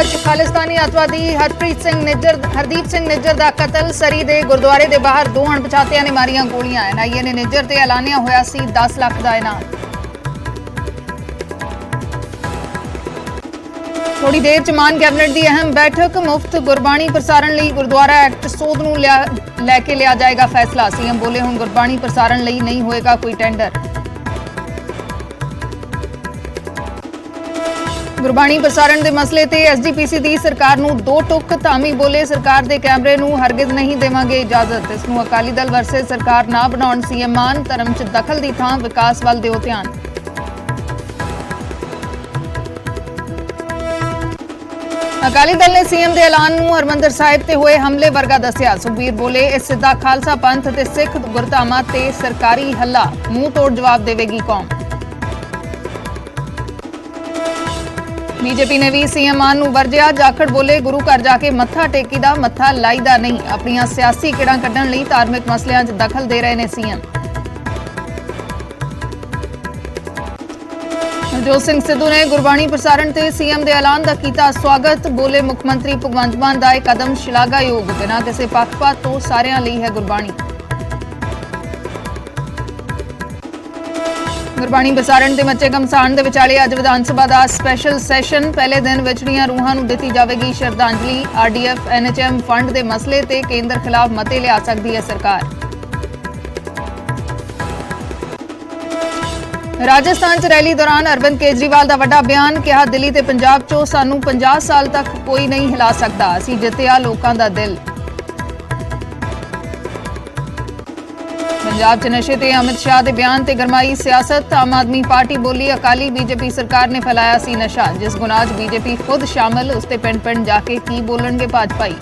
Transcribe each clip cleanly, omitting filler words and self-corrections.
खालिस्तानी अतवादी हरदीप सिंह निज्जर का कतल सरी दे गुरुद्वारे के बाहर दो अणपछातियां ने मारियां गोलियां। एनआईए ने निज्जर ते ऐलानिया होया सी 10 लाख का इनाम। थोड़ी देर च मान कैबिनेट की अहम बैठक। मुफ्त गुरबाणी प्रसारण लई गुरुद्वारा एक्ट सोध नूं लैके लिया जाएगा फैसला। सीएम बोले हुण गुरबाणी प्रसारण लई नहीं होएगा कोई टेंडर। गुरबाणी प्रसारण के मसले ते एसजीपीसी की सरकार नूं दो टुक। धामी बोले सरकार के कैमरे नूं हरगिज नहीं देवांगे इजाजत। इस नूं अकाली दल वर्सेस सरकार ना बनाउण सीएम मान। धर्म च दखल की थां विकास वल दिओ ध्यान। अकाली दल ने सीएम के ऐलान नूं हरमंदिर साहिब ते होए हमले वर्गा दस्सिया। सुखबीर बोले इस सिद्धा खालसा पंथ ते सिख गुरधामां ते सरकारी हल्ला। मुंह तोड़ जवाब देवेगी कौम। बीजेपी ने भी सीएम मान नूं वरजिया। जाखड़ बोले गुरु घर जाके मत्था टेकीदा मत्था लाईदा नहीं। अपनियां सियासी किड़ां कड्ढण लई धार्मिक मसलियां 'च दखल दे रहे ने सीएम। नवजोत सिंह सिद्धू ने गुरबाणी प्रसारण ते सीएम के ऐलान का कीता स्वागत। बोले मुख मंत्री भगवंत मान दा यह कदम शलाघायोग। बिना किसी पक्षपात तो सारियां लई है गुरबाणी। गुरबाणी प्रसारण के मचे घमसान के विचाले अज विधान सभा का स्पैशल सैशन। पहले दिन विछड़ियां रूहां नूं दित्ती जावेगी श्रद्धांजलि। आरडीएफ एनएचएम फंड के मसले ते केंद्र खिलाफ मते लिया सकती है सरकार। राजस्थान च रैली दौरान अरविंद केजरीवाल का वड्डा बयान। कहा दिल्ली ते पंजाब चों सानूं 50 साल तक कोई नहीं हिला सकता। असीं जित्तिया लोकां दा दिल। पंजाब च नशे ते अमित शाह के बयान ते गरमाई सियासत। आम आदमी पार्टी बोली अकाली बीजेपी सरकार ने फैलाया सी नशा। जिस गुनाह च बीजेपी खुद शामिल उसते पिंड पिंड जाके की बोलणगे भाजपाई।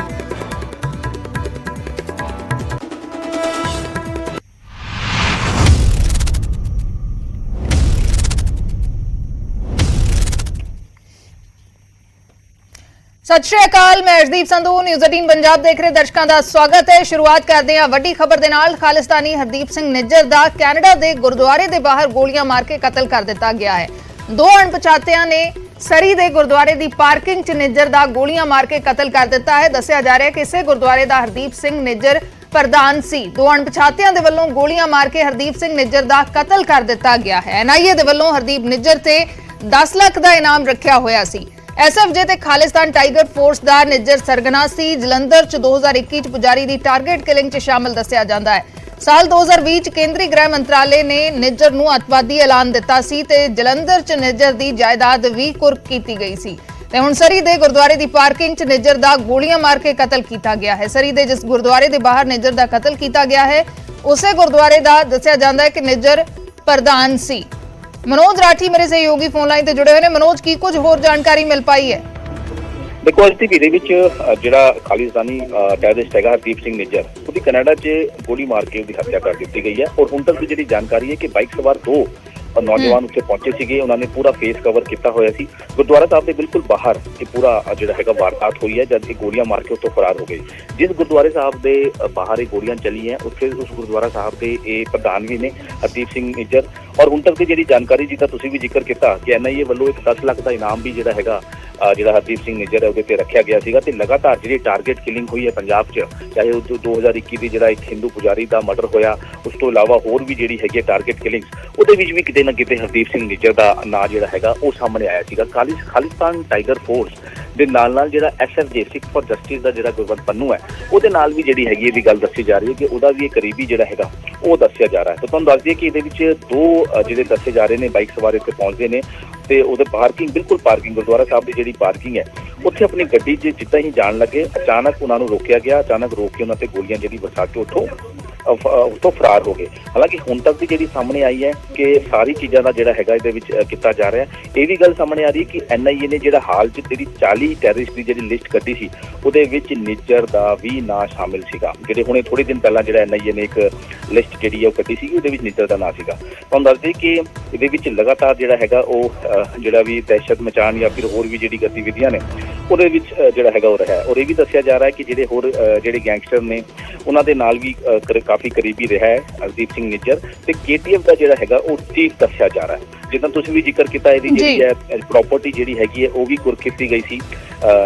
सत श्री अकाल, मैं अर्शदीप संधू न्यूज़ 18 पंजाब देख रहे दर्शकों का स्वागत है। शुरुआत करते हैं वड्डी खबर दे नाल। खालिस्तानी हरदीप सिंह निज्जर का कैनेडा के गुरुद्वारे के बाहर गोलियां मार के कतल कर दिता गया है। दो अणपछातियां ने सरी के गुरुद्वारे की पार्किंग च निज्जर का गोलियां मार के कतल कर दिता है। दस्सिया जा रहा है कि इसे गुरुद्वारे का हरदीप सिंह निज्जर प्रधान सी। दो अणपछातियां दे वल्लों गोलियां मार के हरदीप सिंह निज्जर का कतल कर दिता गया है। एनआईए दे वल्लों हरदीप निज्जर ते 10 लाख का इनाम रखा होया सी। एसएफजे ते खालिस्तान टाइगर फोर्स का निज्जर सरगना सी। जलंधर च 2021 च पुजारी की टारगेट किलिंग च शामिल दस्सिया जांदा है। साल 2020 च केंद्रीय गृह मंत्रालय ने निज्जर नूं अतवादी ऐलान दिता सी ते जलंधर च निज्जर की जायदाद भी कुर्क की गई सी। ते हुण सरी दे गुरुद्वारे की पार्किंग च निज्जर का गोलियां मार के कतल किया गया है। सरी दे जिस गुरुद्वारे के बाहर निज्जर का कतल किया गया है उसे गुरुद्वारे का दस्सिया जांदा है कि निज्जर प्रधान सी। मनोज राठी मेरे सहयोगी फोन लाइन से जुड़े हुए हैं। मनोज, की कुछ होर जानकारी मिल पाई है? देखो अज की घड़ी जिहड़ा खालिस्तानी टेररिस्ट है हरदीप सिंह निज्जर उसकी कनाडा च गोली मार के उसकी हत्या कर दी गई है। और हुण तक की जिहड़ी जानकारी है कि बाइक सवार दो नौजवान उत्थे पहुंचे सीगे। उन्होंने पूरा फेस कवर किया होया सी। गुरुद्वारा साहब के बिल्कुल बाहर ये पूरा जिहड़ा हैगा वारदात हुई है जब ये गोलियां मार के उत्तों फरार हो गए। जिस गुरुद्वारे साहब के बाहर ये गोलियां चली हैं उत्थे उस गुरुद्वारा साहब के ये प्रधान भी ने हरदीप सिंह निज्जर। और हुण तक की जिहड़ी जानकारी जिहदा तुसीं भी जिक्र किया कि एनआईए वल्लों एक 10 लाख का इनाम भी जिहड़ा हैगा जिहड़ा हरदीप सिंह निज्जर है उहदे रखा गया सीगा। ते लगातार जिहड़ी टारगेट किलिंग हुई है पंजाब च, चाहे 2021 की जिहड़ा एक हिंदू पुजारी का मर्डर होया उस तो इलावा होर भी जिहड़ी हैगी टारगेट किलिंग्स उहदे विच भी किते ना किते हरदीप सिंह निज्जर का नाम जिहड़ा हैगा वो सामने आया सीगा। खालिस्तान टाइगर फोर्स दे नाल जिहड़ा एसएफजे सिख फॉर जस्टिस का जिहड़ा गुरबंत पन्नू है उहदे नाल भी जिहड़ी हैगी इहदी गल दस्सी जा रही है कि उहदा भी एक करीबी जिहड़ा हैगा वो दस्सिया जा रहा है। तो तुहानूं दस दईए कि इहदे विच दो जिहड़े दस्से जा रहे हैं बाइक सवार इत्थे पहुंचदे ने ते उहदे पार्किंग बिल्कुल पार्किंग गुरुद्वारा साहब की जिहड़ी पार्किंग है उत्थे अपनी गड्डी च जिद्दां ही जाण लगे अचानक उन्हां नूं रोकिया गया। अचानक रोक के उन्हां ते गोलियां जिहड़ी बरसा के उत्थों फरार हो गए। हालांकि हुण तक की जिहड़ी सामने आई है कि सारी चीज़ों का जिहड़ा हैगा इहदे विच किया जा रहा है। ये भी गल सामने आ रही है कि एनआईए ने जिहड़ा हाल च जिहड़ी 40 टैररिस्ट की जिहड़ी लिस्ट कड्ढी सी उहदे विच निज्जर दा भी नाम शामिल सीगा। जिहड़े हुणे थोड़े दिन पहला जिहड़ा एनआईए ने एक लिस्ट जिहड़ी है कड्ढी सी उहदे विच निज्जर दा नाम सीगा। तुहानूं दस दईए कि इहदे विच लगातार जिहड़ा हैगा वो जिहड़ा भी दहशत मचाण या फिर होर भी जिहड़ी गतिविधियां ने ਉਹਦੇ ਵਿੱਚ ਜਿਹੜਾ ਹੈਗਾ ਉਹ ਰਿਹਾ। ਔਰ ਇਹ ਵੀ ਦੱਸਿਆ ਜਾ ਰਿਹਾ ਹੈ ਕਿ ਜਿਹੜੇ ਹੋਰ ਜਿਹੜੇ ਗੈਂਗਸਟਰ ਨੇ ਉਹਨਾਂ ਦੇ ਨਾਲ ਵੀ ਕਾਫੀ ਕਰੀਬੀ ਰਿਹਾ ਹੈ ਹਰਦੀਪ ਸਿੰਘ ਨਿੱਜਰ, ਤੇ KTF ਦਾ ਜਿਹੜਾ ਹੈਗਾ ਉਹ ਚੀਫ ਦੱਸਿਆ ਜਾ ਰਿਹਾ ਹੈ। ਜਿੱਦਾਂ ਤੁਸੀਂ ਵੀ ਜ਼ਿਕਰ ਕੀਤਾ, ਇਹਦੀ ਜਿਹੜੀ ਹੈ ਪ੍ਰਾਪਰਟੀ ਜਿਹੜੀ ਹੈਗੀ ਹੈ ਉਹ ਵੀ ਕੁਰਕ ਕੀਤੀ ਗਈ ਸੀ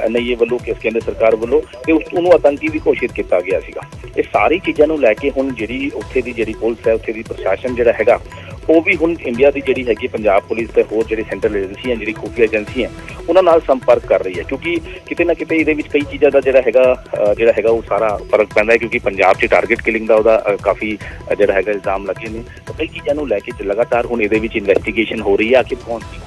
NIA ਵੱਲੋਂ, ਕੇਂਦਰ ਸਰਕਾਰ ਵੱਲੋਂ, ਤੇ ਉਹਨੂੰ ਆਤੰਕੀ ਵੀ ਘੋਸ਼ਿਤ ਕੀਤਾ ਗਿਆ ਸੀਗਾ। ਇਹ ਸਾਰੀ ਚੀਜ਼ਾਂ ਨੂੰ ਲੈ ਕੇ ਹੁਣ ਜਿਹੜੀ ਉੱਥੇ ਦੀ ਜਿਹੜੀ ਪੁਲਿਸ ਹੈ, ਉੱਥੇ ਦੀ ਪ੍ਰਸ਼ਾਸਨ ਜਿਹੜਾ ਹੈਗਾ ਉਹ ਵੀ ਹੁਣ ਇੰਡੀਆ ਦੀ ਜਿਹੜੀ ਹੈਗੀ ਪੰਜਾਬ ਪੁਲਿਸ ਤੇ ਹੋਰ ਜਿਹੜੇ ਸੈਂਟਰਲ ਏਜੰਸੀਆਂ, ਜਿਹੜੀ ਖੁਫੀਆ ਏਜੰਸੀਆਂ ਉਹਨਾਂ ਨਾਲ ਸੰਪਰਕ ਕਰ ਰਹੀ ਹੈ, ਕਿਉਂਕਿ ਕਿਤੇ ਨਾ ਕਿਤੇ ਇਹਦੇ ਵਿੱਚ ਕਈ ਚੀਜ਼ਾਂ ਦਾ ਜਿਹੜਾ ਹੈਗਾ ਉਹ ਸਾਰਾ ਫਰਕ ਪੈਂਦਾ ਹੈ, ਕਿਉਂਕਿ ਪੰਜਾਬ 'ਚ ਟਾਰਗੇਟ ਕਿਲਿੰਗ ਦਾ ਉਹਦਾ ਕਾਫੀ ਜਿਹੜਾ ਹੈਗਾ ਇਲਜ਼ਾਮ ਲੱਗੇ ਨੇ। ਤਾਂ ਕਈ ਚੀਜ਼ਾਂ ਨੂੰ ਲੈ ਕੇ ਲਗਾਤਾਰ ਹੁਣ ਇਹਦੇ ਵਿੱਚ ਇਨਵੈਸਟੀਗੇਸ਼ਨ ਹੋ ਰਹੀ ਹੈ ਆਖਿਰ ਕੌਣ ਸੀ।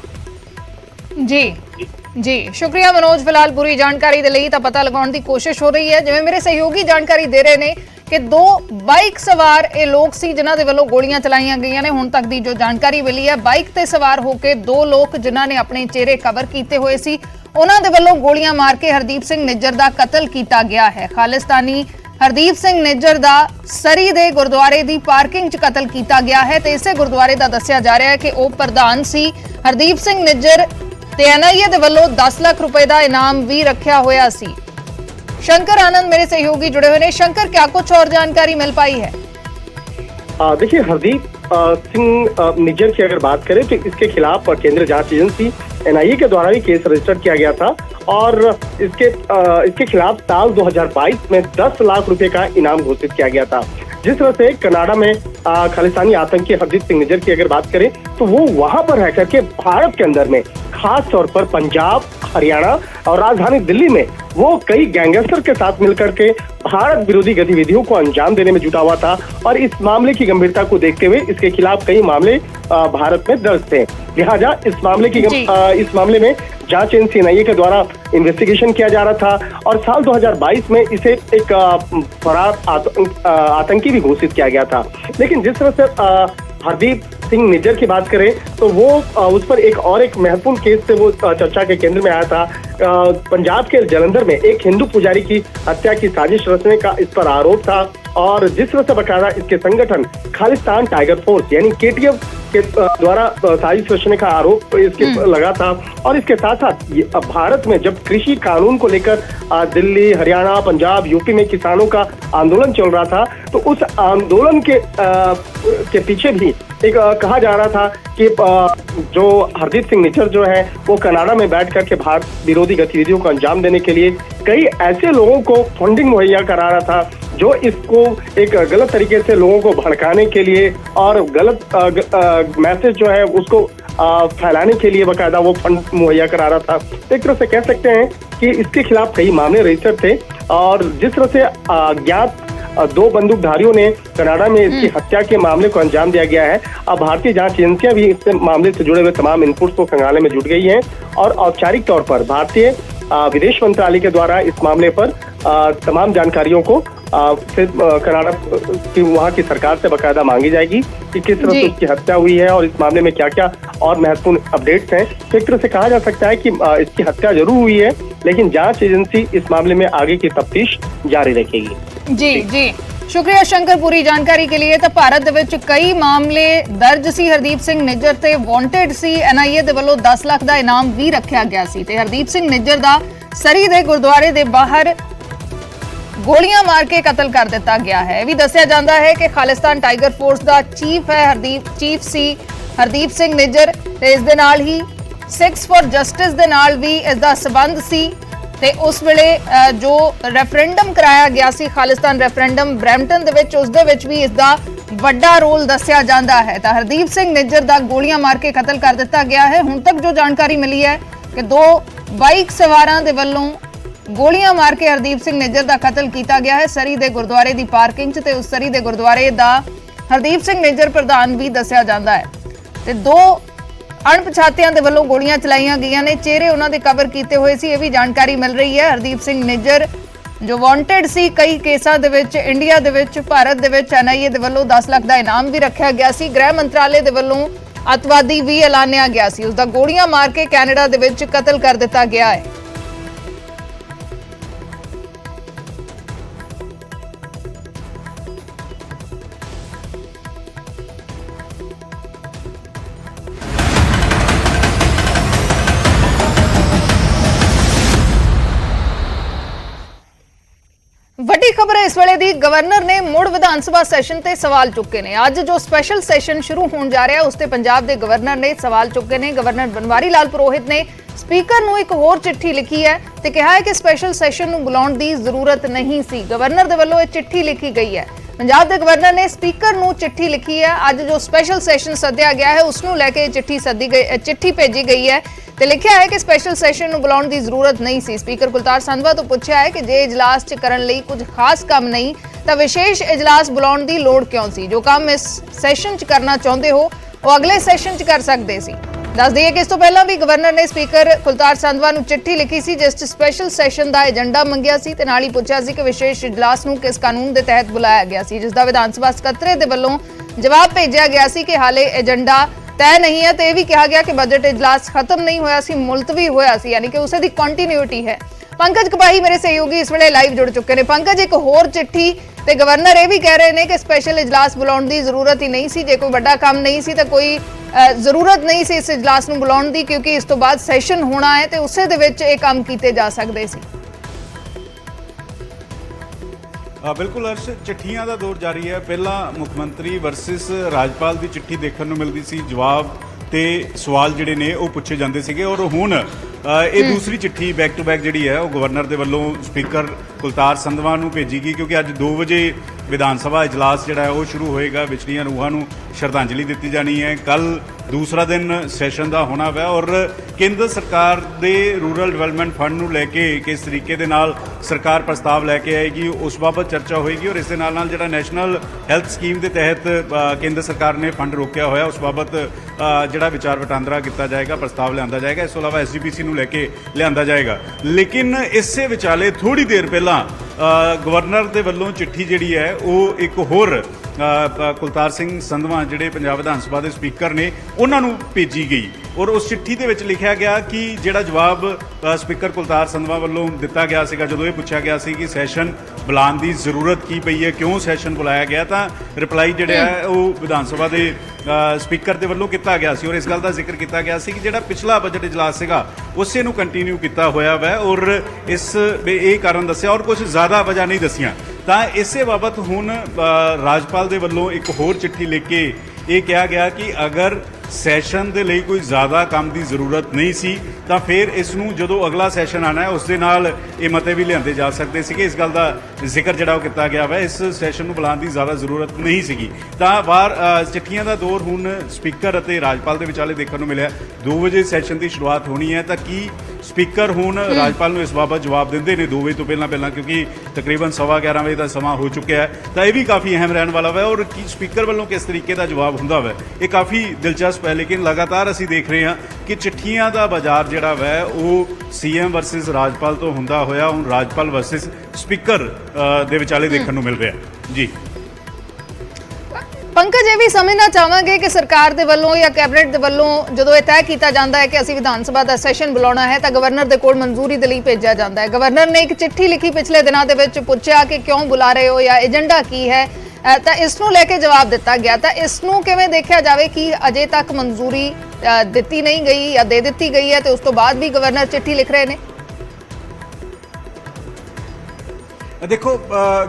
ਜੀ ਸ਼ੁਕਰੀਆ ਮਨੋਜ, ਫਿਲਹਾਲ ਪੂਰੀ ਜਾਣਕਾਰੀ ਦੇ ਲਈ ਤਾਂ ਪਤਾ ਲਗਾਉਣ ਦੀ ਕੋਸ਼ਿਸ਼ ਹੋ ਰਹੀ ਹੈ। ਜਿਵੇਂ ਮੇਰੇ ਸਹਿਯੋਗੀ ਜਾਣਕਾਰੀ ਦੇ ਰਹੇ ਨੇ ਕਿ 2 ਬਾਈਕ ਸਵਾਰ ਇਹ ਲੋਕ ਸੀ ਜਿਨ੍ਹਾਂ ਦੇ ਵੱਲੋਂ ਗੋਲੀਆਂ ਚਲਾਈਆਂ ਗਈਆਂ ਨੇ। ਹੁਣ ਤੱਕ ਦੀ ਜੋ ਜਾਣਕਾਰੀ ਮਿਲੀ ਹੈ, ਬਾਈਕ ਤੇ ਸਵਾਰ ਹੋ ਕੇ 2 ਲੋਕ ਜਿਨ੍ਹਾਂ ਨੇ ਆਪਣੇ ਚਿਹਰੇ ਕਵਰ ਕੀਤੇ ਹੋਏ ਸੀ, ਉਹਨਾਂ ਦੇ ਵੱਲੋਂ ਗੋਲੀਆਂ ਮਾਰ ਕੇ ਹਰਦੀਪ ਸਿੰਘ ਨਿੱਜਰ ਦਾ ਕਤਲ ਕੀਤਾ ਗਿਆ ਹੈ। ਖਾਲਿਸਤਾਨੀ ਹਰਦੀਪ ਸਿੰਘ ਨਿੱਜਰ ਦਾ ਸਰੀ ਦੇ ਗੁਰਦੁਆਰੇ ਦੀ ਪਾਰਕਿੰਗ 'ਚ ਕਤਲ ਕੀਤਾ ਗਿਆ ਹੈ ਤੇ ਇਸੇ ਗੁਰਦੁਆਰੇ ਦਾ ਦੱਸਿਆ ਜਾ ਰਿਹਾ ਹੈ ਕਿ ਉਹ ਪ੍ਰਧਾਨ ਸੀ। ਹਰਦੀਪ ਸਿੰਘ ਨਿੱਜਰ ਤੇ NIA ਦੇ ਵੱਲੋਂ 10 ਲੱਖ ਰੁਪਏ ਦਾ ਇਨਾਮ ਵੀ ਰੱਖਿਆ ਹੋਇਆ ਸੀ। शंकर आनंद मेरे सहयोगी जुड़े हुए हैं। शंकर, क्या कुछ और जानकारी मिल पाई है? देखिए, हरदीप सिंह निज्जर की अगर बात करें तो इसके खिलाफ केंद्रीय जांच एजेंसी NIA के द्वारा भी केस रजिस्टर किया गया था और इसके खिलाफ साल 2022 में 10 लाख रुपए का इनाम घोषित किया गया था। जिस तरह से कनाडा में खालिस्तानी आतंकी हरदीप सिंह निज्जर की अगर बात करें तो वो वहां पर रह करके भारत के अंदर में खास तौर पर पंजाब, हरियाणा और राजधानी दिल्ली में वो कई गैंगस्टर के साथ मिलकर के भारत विरोधी गतिविधियों को अंजाम देने में जुटा हुआ था और इस मामले की गंभीरता को देखते हुए इसके खिलाफ कई मामले भारत में दर्ज थे। लिहाजा इस मामले में जांच एजेंसी NIA के द्वारा इन्वेस्टिगेशन किया जा रहा था और साल 2022 में इसे एक फरार आतंकी भी घोषित किया गया था। लेकिन जिस तरह से हरदीप सिंह निज्जर की बात करें तो वो उस पर एक महत्वपूर्ण केस से वो चर्चा के केंद्र में आया था। पंजाब के जलंधर में एक हिंदू पुजारी की हत्या की साजिश रचने का इस पर आरोप था और जिस तरह से बकायदा इसके संगठन खालिस्तान टाइगर फोर्स यानी KTF के द्वारा साजिश रचने का आरोप इसके लगा था। और इसके साथ साथ भारत में जब कृषि कानून को लेकर दिल्ली, हरियाणा, पंजाब, यूपी में किसानों का आंदोलन चल रहा था तो उस आंदोलन के पीछे भी एक कहा जा रहा था कि जो हरदीप सिंह निज्जर जो है वो कनाडा में बैठ करके भारत विरोधी गतिविधियों को अंजाम देने के लिए कई ऐसे लोगों को फंडिंग मुहैया करा रहा था जो इसको एक गलत तरीके से लोगों को भड़काने के लिए और गलत मैसेज जो है उसको फैलाने के लिए बकायदा वो फंड मुहैया करा रहा था। एक तरह से कह सकते हैं कि इसके खिलाफ कई मामले रजिस्टर थे और जिस तरह से अज्ञात 2 बंदूकधारियों ने कनाडा में इसकी हत्या के मामले को अंजाम दिया गया है। अब भारतीय जांच एजेंसियां भी इस मामले से जुड़े हुए तमाम इनपुट्स को खंगालने में जुट गई हैं और औपचारिक तौर पर भारतीय विदेश मंत्रालय के द्वारा इस मामले पर तमाम जानकारियों को कनाडा की वहाँ की सरकार से बकायदा मांगी जाएगी कि किस तरह से उसकी हत्या हुई है और इस मामले में क्या क्या और महत्वपूर्ण अपडेट्स हैं। तो एक तरह से कहा जा सकता है कि इसकी हत्या जरूर हुई है लेकिन जांच एजेंसी इस मामले में आगे की तफ्तीश जारी रखेगी। जी शुक्रिया शंकर पूरी जानकारी के लिए। तो भारत ਦੇ ਵਿੱਚ ਕਈ ਮਾਮਲੇ ਦਰਜ ਸੀ ਹਰਦੀਪ ਸਿੰਘ ਨਿੱਜਰ ਤੇ ਵਾਂਟਡ ਸੀ। NIA ਦੇ ਵੱਲੋਂ 10 ਲੱਖ ਦਾ ਇਨਾਮ ਵੀ ਰੱਖਿਆ ਗਿਆ ਸੀ ਤੇ ਹਰਦੀਪ ਸਿੰਘ ਨਿੱਜਰ ਦਾ ਸਰੀ ਦੇ ਗੁਰਦੁਆਰੇ ਦੇ ਬਾਹਰ ਗੋਲੀਆਂ ਮਾਰ ਕੇ ਕਤਲ ਕਰ ਦਿੱਤਾ ਗਿਆ ਹੈ। ਇਹ ਵੀ ਦੱਸਿਆ ਜਾਂਦਾ ਹੈ ਕਿ ਖਾਲਿਸਤਾਨ ਟਾਈਗਰ ਫੋਰਸ ਦਾ ਚੀਫ ਸੀ ਹਰਦੀਪ ਸਿੰਘ ਨਿੱਜਰ ਤੇ ਇਸ ਦੇ ਨਾਲ ਹੀ 6 ਫॉर ਜਸਟਿਸ ਦੇ ਨਾਲ ਵੀ ਇਸ ਦਾ ਸਬੰਧ ਸੀ ਤੇ ਉਸ ਵੇਲੇ ਜੋ ਰੈਫਰੈਂਡਮ ਕਰਾਇਆ ਗਿਆ ਸੀ ਖਾਲਿਸਤਾਨ ਰੈਫਰੈਂਡਮ ਬਰੈਂਪਟਨ ਦੇ ਵਿੱਚ ਉਸ ਦੇ ਵਿੱਚ ਵੀ ਇਸ ਦਾ ਵੱਡਾ ਰੋਲ ਦੱਸਿਆ ਜਾਂਦਾ ਹੈ। ਤਾਂ ਹਰਦੀਪ ਸਿੰਘ ਨਿੱਜਰ ਦਾ ਗੋਲੀਆਂ ਮਾਰ ਕੇ ਕਤਲ ਕਰ ਦਿੱਤਾ ਗਿਆ ਹੈ। ਹੁਣ ਤੱਕ ਜੋ ਜਾਣਕਾਰੀ ਮਿਲੀ ਹੈ ਕਿ 2 ਬਾਈਕ ਸਵਾਰਾਂ ਦੇ ਵੱਲੋਂ ਗੋਲੀਆਂ ਮਾਰ ਕੇ ਹਰਦੀਪ ਸਿੰਘ ਨਿੱਜਰ ਦਾ ਕਤਲ ਕੀਤਾ ਗਿਆ ਹੈ ਸਰੀ ਦੇ ਗੁਰਦੁਆਰੇ ਦੀ ਪਾਰਕਿੰਗ 'ਚ ਤੇ ਉਸ ਸਰੀ ਦੇ ਗੁਰਦੁਆਰੇ ਦਾ ਹਰਦੀਪ ਸਿੰਘ ਨਿੱਜਰ ਪ੍ਰਧਾਨ ਵੀ ਦੱਸਿਆ ਜਾਂਦਾ ਹੈ ਤੇ 2 ਅਣਪਛਾਤਿਆਂ ਦੇ ਵੱਲੋਂ ਗੋਲੀਆਂ ਚਲਾਈਆਂ ਗਈਆਂ ਨੇ। ਚਿਹਰੇ ਉਹਨਾਂ ਦੇ ਕਵਰ ਕੀਤੇ ਹੋਏ ਸੀ। ਇਹ ਵੀ ਜਾਣਕਾਰੀ ਮਿਲ ਰਹੀ ਹੈ। ਹਰਦੀਪ ਸਿੰਘ ਨਿੱਜਰ ਜੋ ਵਾਂਟਡ ਸੀ ਕਈ ਕੇਸਾਂ ਦੇ ਵਿੱਚ ਇੰਡੀਆ ਦੇ ਵਿੱਚ ਭਾਰਤ ਦੇ ਵਿੱਚ NIA ਦੇ ਵੱਲੋਂ 10 ਲੱਖ ਦਾ ਇਨਾਮ ਵੀ ਰੱਖਿਆ ਗਿਆ ਸੀ। ਗ੍ਰਹਿ ਮੰਤਰਾਲੇ ਦੇ ਵੱਲੋਂ ਅੱਤਵਾਦੀ ਵੀ ਐਲਾਨਿਆ ਗਿਆ ਸੀ। ਉਸ ਦਾ ਗੋਲੀਆਂ ਮਾਰ ਕੇ ਕੈਨੇਡਾ ਦੇ ਵਿੱਚ ਕਤਲ ਕਰ ਦਿੱਤਾ ਗਿਆ ਹੈ। खबर है इस वेले दी। गवर्नर ने मुड़ विधानसभा सैशन ते सवाल चुके ने। अज जो स्पैशल सैशन शुरू होने जा रहा है उस ते पंजाब दे गवर्नर ने सवाल चुके ने। गवर्नर बनवारी लाल पुरोहित ने स्पीकर नूं एक होर चिट्ठी लिखी है ते कहा है कि स्पैशल सैशन नूं बुलाउण दी जरूरत नहीं सी। गवर्नर दे वल्लों ये चिट्ठी लिखी गई है। पंजाब के गवर्नर ने स्पीकर नूं चिट्ठी लिखी है। अज जो स्पैशल सैशन सद्या गया है उसनूं लैके चिट्ठी भेजी गई है ते लिखिया है कि स्पैशल सैशन नूं बुलाउण दी जरूरत नहीं सी। स्पीकर कुलतार संधवा तो पुछया है कि जे इजलास च करन लई कुछ खास काम नहीं तां विशेष इजलास बुलाउण दी लोड़ क्यों सी। जो काम इस सैशन च करना चाहुंदे हो वो अगले सैशन च कर सकदे सी। दस दईए कि इस तो पहला भी गवर्नर ने स्पीकर कुलतार संधवा नूं चिट्ठी लिखी सी जिस च स्पैशल सैशन का एजेंडा मंगिया सी ते नाल ही पुछया सी कि विशेष इजलास नूं किस कानून के तहत बुलाया गया सी, जिसका विधान सभा सकत्रे दे वल्लों जवाब भेजिया गया सी कि हाले एजेंडा तय नहीं है। तो यह भी कहा गया कि बजट इजलास खत्म नहीं होया सी, मुलतवी होया सी, यानी कि उसे दी कंटिन्यूटी है। पंकज कपाही मेरे सहयोगी इस वेले लाइव जुड़ चुके हैं। पंकज, एक होर चिट्ठी ते गवर्नर ये भी कह रहे हैं कि स्पैशल इजलास बुलाउण दी जरूरत ही नहीं सी। जे कोई बड़ा काम नहीं सी तो कोई जरूरत नहीं सी इस इजलास नूं बुलाउण दी, क्योंकि इस तो बाद सैशन होना है तो उसे दे विच ये काम कीते जा सकदे सी। बिल्कुल अर्श, चिट्ठियां का दौर जारी है। पहला मुख्यमंत्री वर्सिस राजपाल की चिट्ठी देखने को मिलती सी, जवाब ते सवाल जिहड़े ने वो पूछे जाते थे। और हुण ये दूसरी चिट्ठी बैक टू बैक जिहड़ी है वो गवर्नर के वल्लों स्पीकर कुलतार संधवा नूं भेजी गई, क्योंकि अज 2 बजे विधान सभा इजलास जिहड़ा है वो शुरू होएगा। विछड़ियां रूहां नूं श्रद्धांजलि दी जानी है। कल दूसरा दिन सैशन का होना वै और केंद्र सरकार दे रूरल डिवेलपमेंट फंड नूं लैके किस तरीके दे नाल सरकार प्रस्ताव लैके आएगी उस बाबत चर्चा होएगी। और इस दे नाल जिहड़ा नैशनल हैल्थ स्कीम के तहत केंद्र सरकार ने फंड रोकिया होया उस बाबत जिहड़ा विचार वटांदरा किया जाएगा, प्रस्ताव लिया जाएगा। इस तो इलावा SGPC नूं लैके लिया जाएगा। लेकिन इसे विचाले थोड़ी देर पहला गवर्नर के वल्लों चिट्ठी जिहड़ी है वो एक होर कुलतार सिंह संधवा जिहड़े पंजाब विधान सभा के स्पीकर ने उन्हां नूं भेजी गई। और उस चिट्ठी दे विच लिखिया गया कि जिहड़ा जवाब स्पीकर कुलतार संधवा वल्लों दिता गया सीगा जदों ये पुछया गया सी कि सैशन बुलाउण दी जरूरत की पई है, क्यों सैशन बुलाया गया, तां रिप्लाई जिहड़ा है वो विधान सभा के स्पीकर के वल्लों किया गया सी। और इस गल का जिक्र किया गया सी कि जिहड़ा पिछला बजट इजलास सीगा उसे नूं कंटीन्यू किया होया वै और इस ये कारण दस्सिया और कुछ ज़्यादा वजह नहीं दसियां। तां इसे बाबत हुण राजपाल दे वल्लों एक होर चिट्ठी लिख के ये कहा गया कि अगर सैशन के लिए कोई ज़्यादा काम की जरूरत नहीं सी तो फिर इसनूं जदों अगला सैशन आना है उस दे नाल ये मते भी लिआंदे जा सकते थे। इस गल का जिक्र जिहड़ा किया गया वै इस सैशन नूं बुलाउण की ज़्यादा जरूरत नहीं सी। तां बाहर चिट्ठियां का दौर हुण स्पीकर अते राजपाल के विचाले देखने को मिलिया। 2 बजे सैशन की शुरुआत होनी है तो की स्पीकर हुण राजपाल नूं इस बाबत जवाब देंदे ने 2 बजे तो पहला, क्योंकि तकरीबन 11:15 बजे का समा हो चुका है। तो यह भी काफ़ी अहम रहने वाला है और कि स्पीकर वालों किस तरीके का जवाब हुंदा वै ये काफ़ी दिलचस्प है। लेकिन लगातार असीं देख रहे हैं कि चिट्ठियां का बाजार जिहड़ा वै वो CM वर्सिस राजपाल तो हुंदा होया हुण राजपाल वर्सिस स्पीकर दे विचाले देखने को मिल रहा है। जी पंकज, ये भी समझना चाहांगे कि सरकार के वल्लों या कैबिनेट के वल्लों जदों ये तय किया जाता है कि असीं विधान सभा का सैशन बुलाउणा है तो गवर्नर के कोल मंजूरी के लिए भेजा जाता है। गवर्नर ने एक चिट्ठी लिखी पिछले दिनों के पूछा कि क्यों बुला रहे हो या एजेंडा की है, तो इसनूं लैके जवाब दिता गया। तो इसनूं किवें देखा जाए कि अजे तक मंजूरी दिती नहीं गई या दे दी गई है तो उस तो बाद भी गवर्नर चिट्ठी लिख रहे हैं। देखो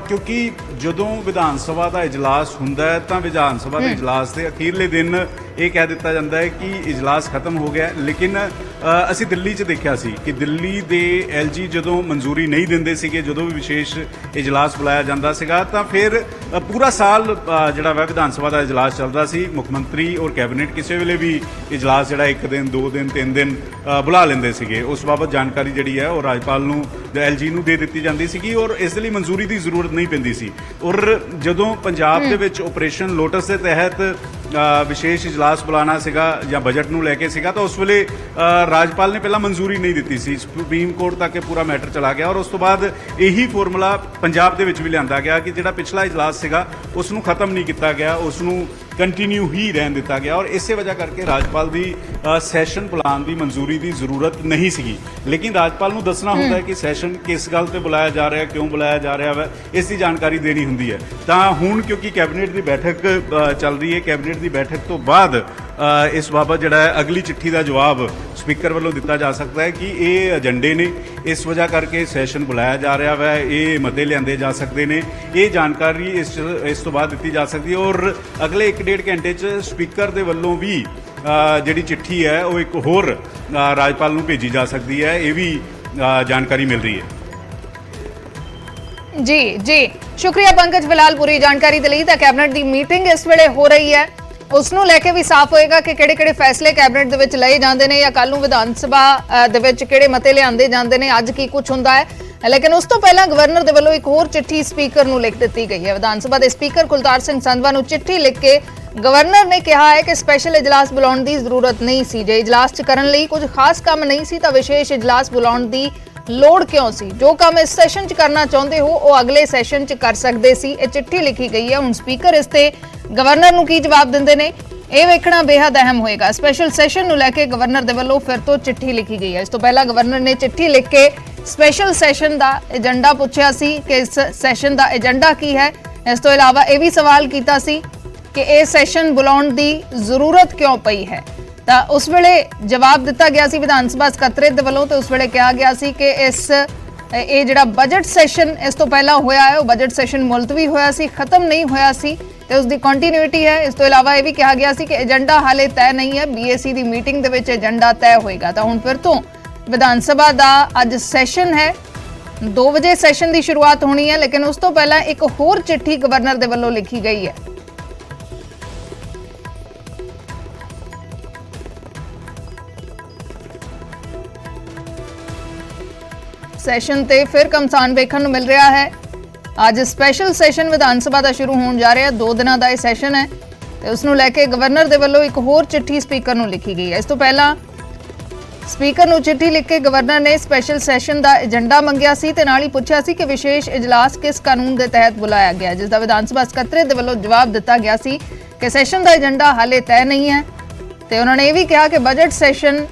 क्योंकि जदों विधान सभा का इजलास हुंदा है तो विधान सभा के इजलास के अखीरले दिन ये कह दिता जाता है कि इजलास खत्म हो गया। लेकिन असी दिल्ली च देखा सी कि दिल्ली दे LG जदों मंजूरी नहीं दिंदे सीगे, जदों भी विशेष इजलास बुलाया जाता सीगा तो फिर पूरा साल जिहड़ा वह विधान सभा का इजलास चलता सी। मुख्यमंत्री और कैबिनेट किसी वेले भी इजलास जिहड़ा 1 दिन 2 दिन 3 दिन बुला लेंदे सीगे। उस बाबत जानकारी जिहड़ी है वो राजपाल नूं LG नूं दे दित्ती जांदी सीगी और इस लई मंजूरी की जरूरत नहीं पैंदी सी। और जदों पंजाब दे विच ऑपरेशन लोटस के तहत विशेष इजलास बुलाना सीगा या बजट नूं लैके सीगा तो उस वेले राजपाल ने पहला मंजूरी नहीं दी सी। सुप्रीम कोर्ट तक पूरा मैटर चला गया और उस तो बाद यही फॉर्मूला पंजाब दे विच भी लिआंदा गया कि जिहड़ा पिछला इजलास सीगा उसनूं खत्म नहीं किया गया, उसनूं कंटीन्यू ही रहन दिता गया। और इस वजह करके राजपाल की सैशन बुलाने की मंजूरी की जरूरत नहीं सी। लेकिन राजपाल नूं दसना होंदा है कि सैशन किस गल ते बुलाया जा रहा है, क्यों बुलाया जा रहा है, इसकी जानकारी देनी होंदी है। तां हुण क्योंकि कैबिनेट की बैठक चल रही है, कैबिनेट की बैठक तो बाद ਇਸ ਬਾਬਤ ਜਿਹੜਾ ਹੈ ਅਗਲੀ ਚਿੱਠੀ ਦਾ ਜਵਾਬ ਸਪੀਕਰ ਵੱਲੋਂ ਦਿੱਤਾ ਜਾ ਸਕਦਾ ਹੈ ਕਿ ਇਹ ਏਜੰਡੇ ਨੇ, ਇਸ ਵਜ੍ਹਾ ਕਰਕੇ ਸੈਸ਼ਨ ਬੁਲਾਇਆ ਜਾ ਰਿਹਾ ਵਾ, ਇਹ ਮਤੇ ਲਿਆਂਦੇ ਜਾ ਸਕਦੇ ਨੇ, ਇਹ ਜਾਣਕਾਰੀ ਇਸ ਤੋਂ ਬਾਅਦ ਦਿੱਤੀ ਜਾ ਸਕਦੀ ਹੈ। ਔਰ ਅਗਲੇ 1.5 ਘੰਟੇ 'ਚ ਸਪੀਕਰ ਦੇ ਵੱਲੋਂ ਵੀ ਜਿਹੜੀ ਚਿੱਠੀ ਹੈ ਉਹ ਇੱਕ ਹੋਰ ਰਾਜਪਾਲ ਨੂੰ ਭੇਜੀ ਜਾ ਸਕਦੀ ਹੈ, ਇਹ ਵੀ ਜਾਣਕਾਰੀ ਮਿਲ ਰਹੀ ਹੈ। ਜੀ ਸ਼ੁਕਰੀਆ ਪੰਕਜ ਫਿਲਹਾਲ ਪੂਰੀ ਜਾਣਕਾਰੀ ਦੇ ਲਈ। ਤਾਂ ਕੈਬਨਿਟ ਦੀ ਮੀਟਿੰਗ ਇਸ ਵੇਲੇ ਹੋ ਰਹੀ ਹੈ, ਉਸ ਨੂੰ ਲੈ ਕੇ ਵੀ ਸਾਫ਼ ਹੋਏਗਾ ਕਿ ਕਿਹੜੇ ਫੈਸਲੇ ਕੈਬਨਿਟ ਦੇ ਵਿੱਚ ਲਏ ਜਾਂਦੇ ਨੇ ਜਾਂ ਕੱਲ ਨੂੰ ਵਿਧਾਨ ਸਭਾ ਦੇ ਵਿੱਚ ਕਿਹੜੇ ਮਤੇ ਲਿਆਂਦੇ ਜਾਂਦੇ ਨੇ, ਅੱਜ ਕੀ ਕੁਝ ਹੁੰਦਾ ਹੈ। ਲੇਕਿਨ ਉਸ ਤੋਂ ਪਹਿਲਾਂ ਗਵਰਨਰ ਦੇ ਵੱਲੋਂ ਇੱਕ ਹੋਰ ਚਿੱਠੀ ਸਪੀਕਰ ਨੂੰ ਲਿਖ ਦਿੱਤੀ ਗਈ ਹੈ। ਵਿਧਾਨ ਸਭਾ ਦੇ ਸਪੀਕਰ ਕੁਲਤਾਰ ਸਿੰਘ ਸੰਧਵਾ ਨੂੰ ਚਿੱਠੀ ਲਿਖ ਕੇ ਗਵਰਨਰ ਨੇ ਕਿਹਾ ਹੈ ਕਿ ਸਪੈਸ਼ਲ ਇਜਲਾਸ ਬੁਲਾਉਣ ਦੀ ਜ਼ਰੂਰਤ ਨਹੀਂ ਸੀ। ਜੇ ਇਜਲਾਸ 'ਚ ਕਰਨ ਲਈ ਕੁਝ ਖਾਸ ਕੰਮ ਨਹੀਂ ਸੀ ਤਾਂ ਵਿਸ਼ੇਸ਼ ਇਜਲਾਸ ਬੁਲਾਉਣ ਦੀ ਲੋੜ ਕਿਉਂ ਸੀ? ਜੋ ਕੰਮ ਇਸ ਸੈਸ਼ਨ 'ਚ ਕਰਨਾ ਚਾਹੁੰਦੇ ਹੋ ਉਹ ਅਗਲੇ ਸੈਸ਼ਨ 'ਚ ਕਰ ਸਕਦੇ ਸੀ। ਇਹ ਚਿੱਠੀ ਲਿਖੀ ਗਈ ਹੈ। ਹੁਣ ਸਪੀਕਰ ਇਸ ਤੇ ਗਵਰਨਰ ਨੂੰ ਕੀ ਜਵਾਬ ਦਿੰਦੇ ਨੇ ਇਹ ਵੇਖਣਾ ਬੇहद ਅਹਿਮ ਹੋਏਗਾ। ਸਪੈਸ਼ਲ ਸੈਸ਼ਨ ਨੂੰ ਲੈ ਕੇ ਗਵਰਨਰ ਦੇ ਵੱਲੋਂ ਫਿਰ ਤੋਂ ਚਿੱਠੀ ਲਿਖੀ ਗਈ ਹੈ। ਇਸ ਤੋਂ ਪਹਿਲਾਂ ਗਵਰਨਰ ਨੇ ਚਿੱਠੀ ਲਿਖ ਕੇ ਸਪੈਸ਼ਲ ਸੈਸ਼ਨ ਦਾ ਏਜੰਡਾ ਪੁੱਛਿਆ ਸੀ ਕਿ ਇਸ ਸੈਸ਼ਨ ਦਾ ਏਜੰਡਾ ਕੀ ਹੈ। ਇਸ ਤੋਂ ਇਲਾਵਾ ਇਹ ਵੀ ਸਵਾਲ ਕੀਤਾ ਸੀ ਕਿ ਇਹ ਸੈਸ਼ਨ ਬੁਲਾਉਣ ਦੀ ਜ਼ਰੂਰਤ ਕਿਉਂ ਪਈ ਹੈ। ਤਾਂ ਉਸ ਵੇਲੇ ਜਵਾਬ ਦਿੱਤਾ ਗਿਆ ਸੀ ਵਿਧਾਨ ਸਭਾ ਸਕੱਤਰੇਤ ਦੇ ਵੱਲੋਂ, ਤੇ ਉਸ ਵੇਲੇ ਕਿਹਾ ਗਿਆ ਸੀ ਕਿ ਇਹ ਜਿਹੜਾ ਬਜਟ ਸੈਸ਼ਨ ਇਸ ਤੋਂ ਪਹਿਲਾਂ ਹੋਇਆ ਹੈ ਉਹ ਬਜਟ ਸੈਸ਼ਨ ਮੁਲਤਵੀ ਹੋਇਆ ਸੀ, ਖਤਮ ਨਹੀਂ ਹੋਇਆ ਸੀ ਤੇ ਉਸ ਦੀ ਕੰਟੀਨਿਊਟੀ ਹੈ। ਇਸ ਤੋਂ ਇਲਾਵਾ ਇਹ ਵੀ ਕਿਹਾ ਗਿਆ ਸੀ ਕਿ ਏਜੰਡਾ ਹਾਲੇ ਤੈਅ ਨਹੀਂ ਹੈ, BAC ਦੀ ਮੀਟਿੰਗ ਦੇ ਵਿੱਚ ਏਜੰਡਾ ਤੈਅ ਹੋਏਗਾ। ਤਾਂ ਹੁਣ ਫਿਰ ਤੋਂ ਵਿਧਾਨ ਸਭਾ ਦਾ ਅੱਜ ਸੈਸ਼ਨ ਹੈ, 2 ਵਜੇ ਸੈਸ਼ਨ ਦੀ ਸ਼ੁਰੂਆਤ ਹੋਣੀ ਹੈ, ਲੇਕਿਨ ਉਸ ਤੋਂ ਪਹਿਲਾਂ ਇੱਕ ਹੋਰ ਚਿੱਠੀ ਗਵਰਨਰ ਦੇ ਵੱਲੋਂ ਲਿਖੀ ਗਈ ਹੈ। ਸੈਸ਼ਨ ਤੇ ਫਿਰ ਘਮਸਾਨ ਵੇਖਣ ਨੂੰ ਮਿਲ ਰਿਹਾ ਹੈ। ਅੱਜ ਸਪੈਸ਼ਲ ਸੈਸ਼ਨ ਵਿਧਾਨ ਸਭਾ ਦਾ ਸ਼ੁਰੂ ਹੋਣ ਜਾ ਰਿਹਾ, 2 ਦਿਨਾਂ ਦਾ ਇਹ ਸੈਸ਼ਨ ਹੈ ਤੇ ਉਸ ਨੂੰ ਲੈ ਕੇ ਗਵਰਨਰ ਦੇ ਵੱਲੋਂ ਇੱਕ ਹੋਰ ਚਿੱਠੀ ਸਪੀਕਰ ਨੂੰ ਲਿਖੀ ਗਈ ਹੈ। ਇਸ ਤੋਂ ਪਹਿਲਾਂ ਸਪੀਕਰ ਨੂੰ ਚਿੱਠੀ ਲਿਖ ਕੇ ਗਵਰਨਰ ਨੇ ਸਪੈਸ਼ਲ ਸੈਸ਼ਨ ਦਾ ਏਜੰਡਾ ਮੰਗਿਆ ਸੀ ਤੇ ਨਾਲ ਹੀ ਪੁੱਛਿਆ ਸੀ ਕਿ ਵਿਸ਼ੇਸ਼ ਇਜਲਾਸ ਕਿਸ ਕਾਨੂੰਨ ਦੇ ਤਹਿਤ ਬੁਲਾਇਆ ਗਿਆ, ਜਿਸ ਦਾ ਵਿਧਾਨ ਸਭਾ ਸਕੱਤਰੇਤ ਦੇ ਵੱਲੋਂ ਜਵਾਬ ਦਿੱਤਾ ਗਿਆ ਸੀ ਕਿ ਸੈਸ਼ਨ ਦਾ ਏਜੰਡਾ ਹਾਲੇ ਤੈਅ ਨਹੀਂ ਹੈ। ਤੇ ਉਹਨਾਂ ਨੇ ਇਹ ਵੀ ਕਿਹਾ ਕਿ ਬਜਟ ਸੈਸ਼ਨ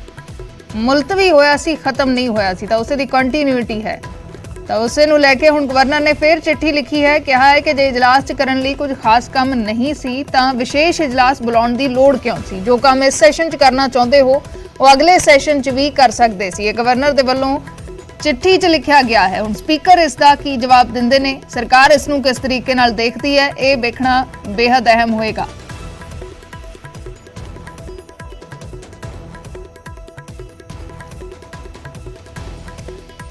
ਮੁਲਤਵੀ ਹੋਇਆ ਸੀ, ਖਤਮ ਨਹੀਂ ਹੋਇਆ ਸੀ, ਤਾਂ ਉਸੇ ਦੀ ਕੰਟੀਨਿਊਟੀ ਹੈ। ਤਾਂ ਉਸੇ ਨੂੰ ਲੈ ਕੇ ਹੁਣ ਗਵਰਨਰ ਨੇ ਫਿਰ ਚਿੱਠੀ ਲਿਖੀ ਹੈ, ਕਿਹਾ ਹੈ ਕਿ ਜੇ ਇਜਲਾਸ 'ਚ ਕਰਨ ਲਈ ਕੁਝ ਖਾਸ ਕੰਮ ਨਹੀਂ ਸੀ ਤਾਂ ਵਿਸ਼ੇਸ਼ ਇਜਲਾਸ ਬੁਲਾਉਣ ਦੀ ਲੋੜ ਕਿਉਂ ਸੀ? ਜੋ ਕੰਮ ਇਸ ਸੈਸ਼ਨ 'ਚ ਕਰਨਾ ਚਾਹੁੰਦੇ ਹੋ ਉਹ ਅਗਲੇ ਸੈਸ਼ਨ 'ਚ ਵੀ ਕਰ ਸਕਦੇ ਸੀ। ਇਹ ਗਵਰਨਰ ਦੇ ਵੱਲੋਂ ਚਿੱਠੀ 'ਚ ਲਿਖਿਆ ਗਿਆ ਹੈ। ਹੁਣ ਸਪੀਕਰ ਇਸ ਦਾ ਕੀ ਜਵਾਬ ਦਿੰਦੇ ਨੇ, ਸਰਕਾਰ ਇਸ ਨੂੰ ਕਿਸ ਤਰੀਕੇ ਨਾਲ ਦੇਖਦੀ ਹੈ, ਇਹ ਵੇਖਣਾ ਬੇहद ਅਹਿਮ ਹੋਏਗਾ।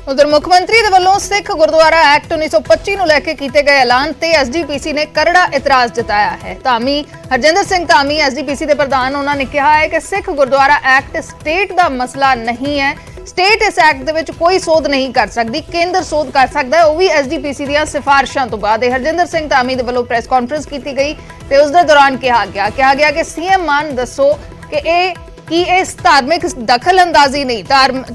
ਉਧਰ ਮੁੱਖ ਮੰਤਰੀ ਦੇ ਵੱਲੋਂ ਸਿੱਖ ਗੁਰਦੁਆਰਾ ਐਕਟ 1925 ਨੂੰ ਲੈ ਕੇ ਕੀਤੇ ਗਏ ਐਲਾਨ ਤੇ SGPC ਨੇ ਕਰੜਾ ਇਤਰਾਜ਼ ਜਤਾਇਆ ਹੈ। ਧਾਮੀ ਹਰਜਿੰਦਰ ਸਿੰਘ ਧਾਮੀ SGPC ਦੇ ਪ੍ਰਧਾਨ, ਉਹਨਾਂ ਨੇ ਕਿਹਾ ਹੈ ਕਿ ਸਿੱਖ ਗੁਰਦੁਆਰਾ ਐਕਟ ਸਟੇਟ ਦਾ ਮਸਲਾ ਨਹੀਂ ਹੈ। ਸਟੇਟ ਇਸ ਐਕਟ ਦੇ ਵਿੱਚ ਕੋਈ ਸੋਧ ਨਹੀਂ ਕਰ ਸਕਦੀ, ਕੇਂਦਰ ਸੋਧ ਕਰ ਸਕਦਾ ਹੈ, ਉਹ ਵੀ SGPC ਦੀਆਂ ਸਿਫਾਰਿਸ਼ਾਂ ਤੋਂ ਬਾਅਦ। ਹਰਜਿੰਦਰ ਸਿੰਘ ਧਾਮੀ ਦੇ ਵੱਲੋਂ ਪ੍ਰੈਸ ਕਾਨਫਰੰਸ ਕੀਤੀ ਗਈ ਤੇ ਉਸ ਦੇ ਦੌਰਾਨ ਕਿਹਾ ਗਿਆ ਕਿ CM ਮਾਨ ਦੱਸੋ ਕਿ ਇਹ ਧਾਰਮਿਕ ਦਖਲਅੰਦਾਜ਼ੀ ਨਹੀਂ,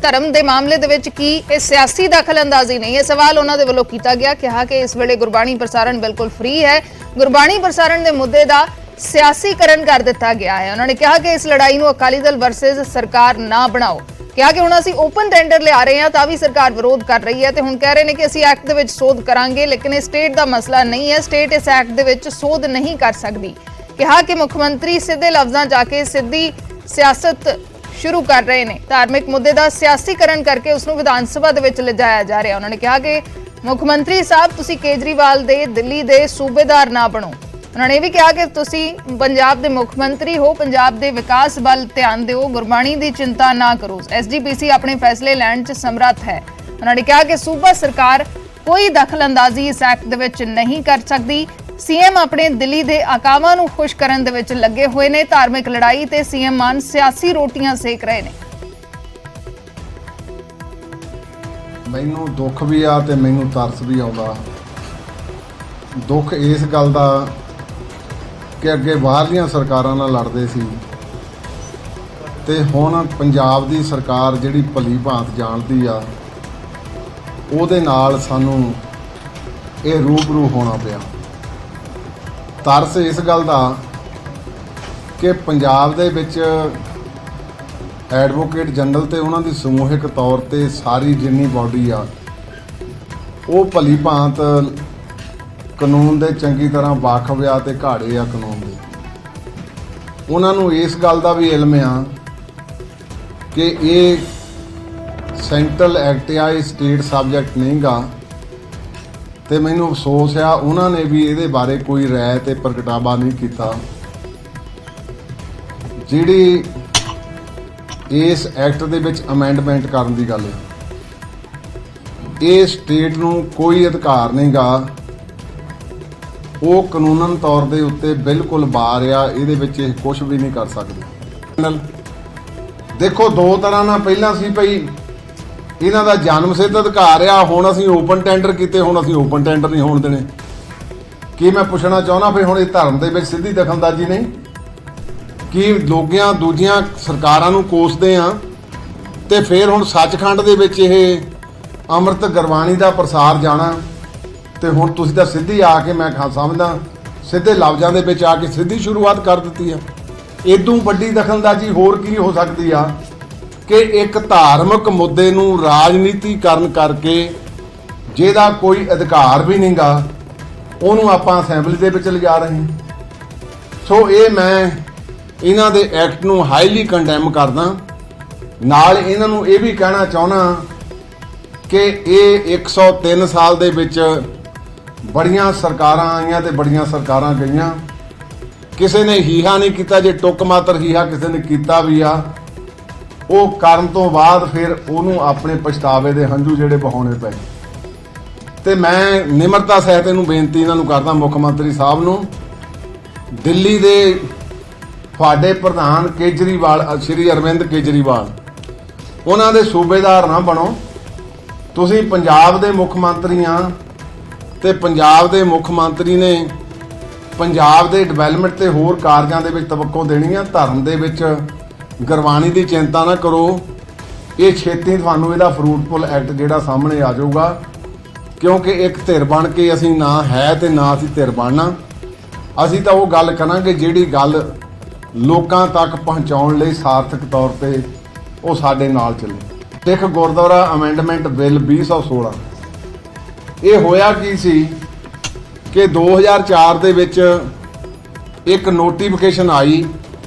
ਧਰਮ ਦੇ ਮਾਮਲੇ ਦੇ ਵਿੱਚ ਕੀ ਇਹ ਸਿਆਸੀ ਦਖਲਅੰਦਾਜ਼ੀ ਨਹੀਂ? ਇਹ ਸਵਾਲ ਉਹਨਾਂ ਦੇ ਵੱਲੋਂ ਕੀਤਾ ਗਿਆ। ਕਿਹਾ ਕਿ ਇਸ ਵੇਲੇ ਗੁਰਬਾਣੀ ਪ੍ਰਸਾਰਣ ਬਿਲਕੁਲ ਫ੍ਰੀ ਹੈ, ਗੁਰਬਾਣੀ ਪ੍ਰਸਾਰਣ ਦੇ ਮੁੱਦੇ ਦਾ ਸਿਆਸੀਕਰਨ ਕਰ ਦਿੱਤਾ ਗਿਆ ਹੈ। ਉਹਨਾਂ ਨੇ ਕਿਹਾ ਕਿ ਇਸ ਲੜਾਈ ਨੂੰ ਅਕਾਲੀ ਦਲ ਵਰਸਸ ਸਰਕਾਰ ਨਾ ਬਣਾਓ। ਕਿਹਾ ਕਿ ਹੁਣ ਅਸੀਂ ਓਪਨ ਟੈਂਡਰ ਲਿਆ ਰਹੇ ਹਾਂ ਤਾਂ ਵੀ ਸਰਕਾਰ ਵਿਰੋਧ ਕਰ ਰਹੀ ਹੈ ਤੇ ਹੁਣ ਕਹਿ ਰਹੇ ਨੇ ਕਿ ਅਸੀਂ ਐਕਟ ਦੇ ਵਿੱਚ ਸੋਧ ਕਰਾਂਗੇ, ਲੇਕਿਨ ਇਹ ਸਟੇਟ ਦਾ ਮਸਲਾ ਨਹੀਂ ਹੈ, ਸਟੇਟ ਇਸ ਐਕਟ ਦੇ ਵਿੱਚ ਸੋਧ ਨਹੀਂ ਕਰ ਸਕਦੀ। ਕਿਹਾ ਕਿ ਮੁੱਖ ਮੰਤਰੀ ਸਿੱਧੇ ਲਫ਼ਜ਼ਾਂ ਜਾ ਕੇ ਸਿੱਧੀ ਸਿਆਸਤ ਸ਼ੁਰੂ ਕਰ ਰਹੇ ਨੇ, ਧਾਰਮਿਕ ਮੁੱਦੇ ਦਾ ਸਿਆਸੀਕਰਨ ਕਰਕੇ ਉਸ ਨੂੰ ਵਿਧਾਨ ਸਭਾ ਦੇ ਵਿੱਚ ਲਿਜਾਇਆ ਜਾ ਰਿਹਾ। ਉਹਨਾਂ ਨੇ ਕਿਹਾ ਕਿ ਮੁੱਖ ਮੰਤਰੀ ਸਾਹਿਬ ਤੁਸੀਂ ਕੇਜਰੀਵਾਲ ਦੇ ਦਿੱਲੀ ਦੇ ਸੂਬੇਦਾਰ ਨਾ ਬਣੋ। ਉਹਨਾਂ ਨੇ ਇਹ ਵੀ ਕਿਹਾ ਕਿ ਤੁਸੀਂ ਪੰਜਾਬ ਦੇ ਮੁੱਖ ਮੰਤਰੀ ਹੋ, ਪੰਜਾਬ ਦੇ ਵਿਕਾਸ ਵੱਲ ਧਿਆਨ ਦਿਓ, ਗੁਰਬਾਣੀ ਦੀ ਚਿੰਤਾ ਨਾ ਕਰੋ। SGPC ਆਪਣੇ ਫੈਸਲੇ ਲੈਣ 'ਚ ਸਮਰੱਥ ਹੈ। ਉਹਨਾਂ ਨੇ ਕਿਹਾ ਕਿ ਸੂਬਾ ਸਰਕਾਰ ਕੋਈ ਦਖਲਅੰਦਾਜ਼ੀ ਇਸ ਐਕਟ ਦੇ ਵਿੱਚ ਨਹੀਂ ਕਰ ਸਕਦੀ। CM ਆਪਣੇ ਦਿੱਲੀ ਦੇ ਆਕਾਵਾਂ ਨੂੰ ਖੁਸ਼ ਕਰਨ ਦੇ ਵਿੱਚ ਲੱਗੇ ਹੋਏ ਨੇ। ਧਾਰਮਿਕ ਲੜਾਈ ਤੇ CM ਮਾਨ ਸਿਆਸੀ ਰੋਟੀਆਂ ਸੇਕ ਰਹੇ ਨੇ। ਮੈਨੂੰ ਦੁੱਖ ਵੀ ਆ ਤੇ ਮੈਨੂੰ ਤਰਸ ਵੀ ਆਉਂਦਾ। ਦੁੱਖ ਇਸ ਗੱਲ ਦਾ ਕਿ ਅੱਗੇ ਬਾਹਰਲੀਆਂ ਸਰਕਾਰਾਂ ਨਾਲ ਲੜਦੇ ਸੀ ਤੇ ਹੁਣ ਪੰਜਾਬ ਦੀ ਸਰਕਾਰ ਜਿਹੜੀ ਭਲੀ ਭਾਂਤ ਜਾਣਦੀ ਆ ਉਹਦੇ ਨਾਲ ਸਾਨੂੰ ਇਹ ਰੂਬਰੂ ਹੋਣਾ ਪਿਆ। ਤਰਸ ਇਸ ਗੱਲ ਦਾ ਕਿ ਪੰਜਾਬ ਦੇ ਵਿੱਚ ਐਡਵੋਕੇਟ ਜਨਰਲ ਤੇ ਉਹਨਾਂ ਦੀ ਸਮੂਹਿਕ ਤੌਰ ਤੇ ਸਾਰੀ ਜਿੰਨੀ ਬਾਡੀ ਆ ਉਹ ਭਲੀ ਭਾਂਤ ਕਾਨੂੰਨ ਦੇ ਚੰਗੀ ਤਰ੍ਹਾਂ ਵਾਕਫ ਆ ਤੇ ਘਾੜੇ ਆ ਕਾਨੂੰਨ ਦੇ। ਉਹਨਾਂ ਨੂੰ ਇਸ ਗੱਲ ਦਾ ਵੀ ਇਲਮ ਆ ਕਿ ਇਹ ਸੈਂਟਰਲ ਐਕਟ ਆ, ਇਹ ਸਟੇਟ ਸਬਜੈਕਟ ਨਹੀਂ ਗਾ, ਤੇ ਮੈਨੂੰ ਅਫਸੋਸ ਆ ਉਹਨਾਂ ਨੇ ਵੀ ਇਹਦੇ ਬਾਰੇ ਕੋਈ ਰਾਏ ਤੇ ਪ੍ਰਗਟਾਵਾ ਨਹੀਂ ਕੀਤਾ। ਜਿਹੜੀ ਇਸ ਐਕਟ ਦੇ ਵਿੱਚ ਅਮੈਂਡਮੈਂਟ ਕਰਨ ਦੀ ਗੱਲ ਹੈ, ਇਹ ਸਟੇਟ ਨੂੰ ਕੋਈ ਅਧਿਕਾਰ ਨਹੀਂ ਗਾ, ਉਹ ਕਾਨੂੰਨਨ ਤੌਰ ਦੇ ਉੱਤੇ ਬਿਲਕੁਲ ਬਾਹਰ ਆ, ਇਹਦੇ ਵਿੱਚ ਇਹ ਕੁਝ ਵੀ ਨਹੀਂ ਕਰ ਸਕਦੇ। ਦੇਖੋ ਦੋ ਤਰ੍ਹਾਂ ਨਾਲ ਪਹਿਲਾਂ ਸੀ ਭਈ ਇਹਨਾਂ ਦਾ ਜਨਮ ਸਿੱਧ ਅਧਿਕਾਰ ਆ, ਹੁਣ ਅਸੀਂ ਓਪਨ ਟੈਂਡਰ ਕੀਤੇ, ਹੁਣ ਅਸੀਂ ਓਪਨ ਟੈਂਡਰ ਨਹੀਂ ਹੋਣ ਦੇਣੇ। ਕੀ ਮੈਂ ਪੁੱਛਣਾ ਚਾਹੁੰਦਾ ਵੀ ਹੁਣ ਇਹ ਧਰਮ ਦੇ ਵਿੱਚ ਸਿੱਧੀ ਦਖਲਅੰਦਾਜ਼ੀ ਨਹੀਂ? ਕੀ ਲੋਕਾਂ ਦੂਜੀਆਂ ਸਰਕਾਰਾਂ ਨੂੰ ਕੋਸਦੇ ਆ ਤੇ ਫਿਰ ਹੁਣ ਸੱਚਖੰਡ ਦੇ ਵਿੱਚ ਇਹ ਅੰਮ੍ਰਿਤ ਗੁਰਬਾਣੀ ਦਾ ਪ੍ਰਸਾਰ ਜਾਣਾ, ਤੇ ਹੁਣ ਤੁਸੀਂ ਤਾਂ ਸਿੱਧੀ ਆ ਕੇ ਮੈਂ ਸਮਝਦਾ ਸਿੱਧੇ ਲਫ਼ਜ਼ਾਂ ਦੇ ਵਿੱਚ ਆ ਕੇ ਸਿੱਧੀ ਸ਼ੁਰੂਆਤ ਕਰ ਦਿੱਤੀ ਆ। ਇਦੋਂ ਵੱਡੀ ਦਖਲਅੰਦਾਜ਼ੀ ਹੋਰ ਕੀ ਹੋ ਸਕਦੀ ਆ ਕਿ ਇੱਕ ਧਾਰਮਿਕ ਮੁੱਦੇ ਨੂੰ ਰਾਜਨੀਤੀਕਰਨ ਕਰਕੇ ਜਿਹਦਾ ਕੋਈ ਅਧਿਕਾਰ ਵੀ ਨਹੀਂਗਾ ਉਹਨੂੰ ਆਪਾਂ ਅਸੈਂਬਲੀ ਦੇ ਵਿੱਚ ਲਿਜਾ ਰਹੇ ਹਾਂ। ਸੋ ਇਹ ਮੈਂ ਇਹਨਾਂ ਦੇ ਐਕਟ ਨੂੰ ਹਾਈਲੀ ਕੰਡੈਮ ਕਰਦਾ। ਨਾਲ ਇਹਨਾਂ ਨੂੰ ਇਹ ਵੀ ਕਹਿਣਾ ਚਾਹੁੰਦਾ ਕਿ ਇਹ 103 ਸਾਲ ਦੇ ਵਿੱਚ ਬੜੀਆਂ ਸਰਕਾਰਾਂ ਆਈਆਂ ਤੇ ਬੜੀਆਂ ਸਰਕਾਰਾਂ ਗਈਆਂ, ਕਿਸੇ ਨੇ ਹੀਹਾ ਨਹੀਂ ਕੀਤਾ। ਜੇ ਟੁੱਕ ਮਾਤਰ ਹੀਹਾ ਕਿਸੇ ਨੇ ਕੀਤਾ ਵੀ ਆ, ਉਹ ਕਰਨ ਤੋਂ ਬਾਅਦ ਫਿਰ ਉਹਨੂੰ ਆਪਣੇ ਪਛਤਾਵੇ ਦੇ ਹੰਝੂ ਜਿਹੜੇ ਵਹਾਉਣੇ ਪਏ। ਤੇ ਮੈਂ ਨਿਮਰਤਾ ਸਹਿਤ ਇਹਨੂੰ ਬੇਨਤੀ ਇਹਨਾਂ ਨੂੰ ਕਰਦਾ, ਮੁੱਖ ਮੰਤਰੀ ਸਾਹਿਬ ਨੂੰ, ਦਿੱਲੀ ਦੇ ਤੁਹਾਡੇ ਪ੍ਰਧਾਨ ਕੇਜਰੀਵਾਲ, ਸ਼੍ਰੀ ਅਰਵਿੰਦ ਕੇਜਰੀਵਾਲ, ਉਹਨਾਂ ਦੇ ਸੂਬੇਦਾਰ ਨਾ ਬਣੋ। ਤੁਸੀਂ ਪੰਜਾਬ ਦੇ ਮੁੱਖ ਮੰਤਰੀ ਆ ਤੇ ਪੰਜਾਬ ਦੇ ਮੁੱਖ ਮੰਤਰੀ ਨੇ ਪੰਜਾਬ ਦੇ ਡਿਵੈਲਪਮੈਂਟ ਤੇ ਹੋਰ ਕਾਰਜਾਂ ਦੇ ਵਿੱਚ ਤਵੱਕੋ ਦੇਣੀ ਆ। ਧਰਮ ਦੇ ਵਿੱਚ ਗੁਰਬਾਣੀ ਦੀ ਚਿੰਤਾ ਨਾ ਕਰੋ, ਇਹ ਛੇਤੀ ਤੁਹਾਨੂੰ ਇਹਦਾ ਫਰੂਟਫੁਲ ਐਕਟ ਜਿਹੜਾ ਸਾਹਮਣੇ ਆ ਜਾਊਗਾ, ਕਿਉਂਕਿ ਇੱਕ ਧਿਰ ਬਣ ਕੇ ਅਸੀਂ ਨਾ ਹੈ ਤੇ ਨਾ ਅਸੀਂ ਧਿਰ ਬਣਨਾ। ਅਸੀਂ ਤਾਂ ਉਹ ਗੱਲ ਕਰਾਂਗੇ ਜਿਹੜੀ ਗੱਲ ਲੋਕਾਂ ਤੱਕ ਪਹੁੰਚਾਉਣ ਲਈ ਸਾਰਥਕ ਤੌਰ ਤੇ ਉਹ ਸਾਡੇ ਨਾਲ ਚੱਲੇ। ਸਿੱਖ ਗੁਰਦੁਆਰਾ ਅਮੈਂਡਮੈਂਟ ਬਿੱਲ 2016, ਇਹ ਹੋਇਆ ਕੀ ਸੀ ਕਿ 2004 ਦੇ ਵਿੱਚ ਇੱਕ ਨੋਟੀਫਿਕੇਸ਼ਨ ਆਈ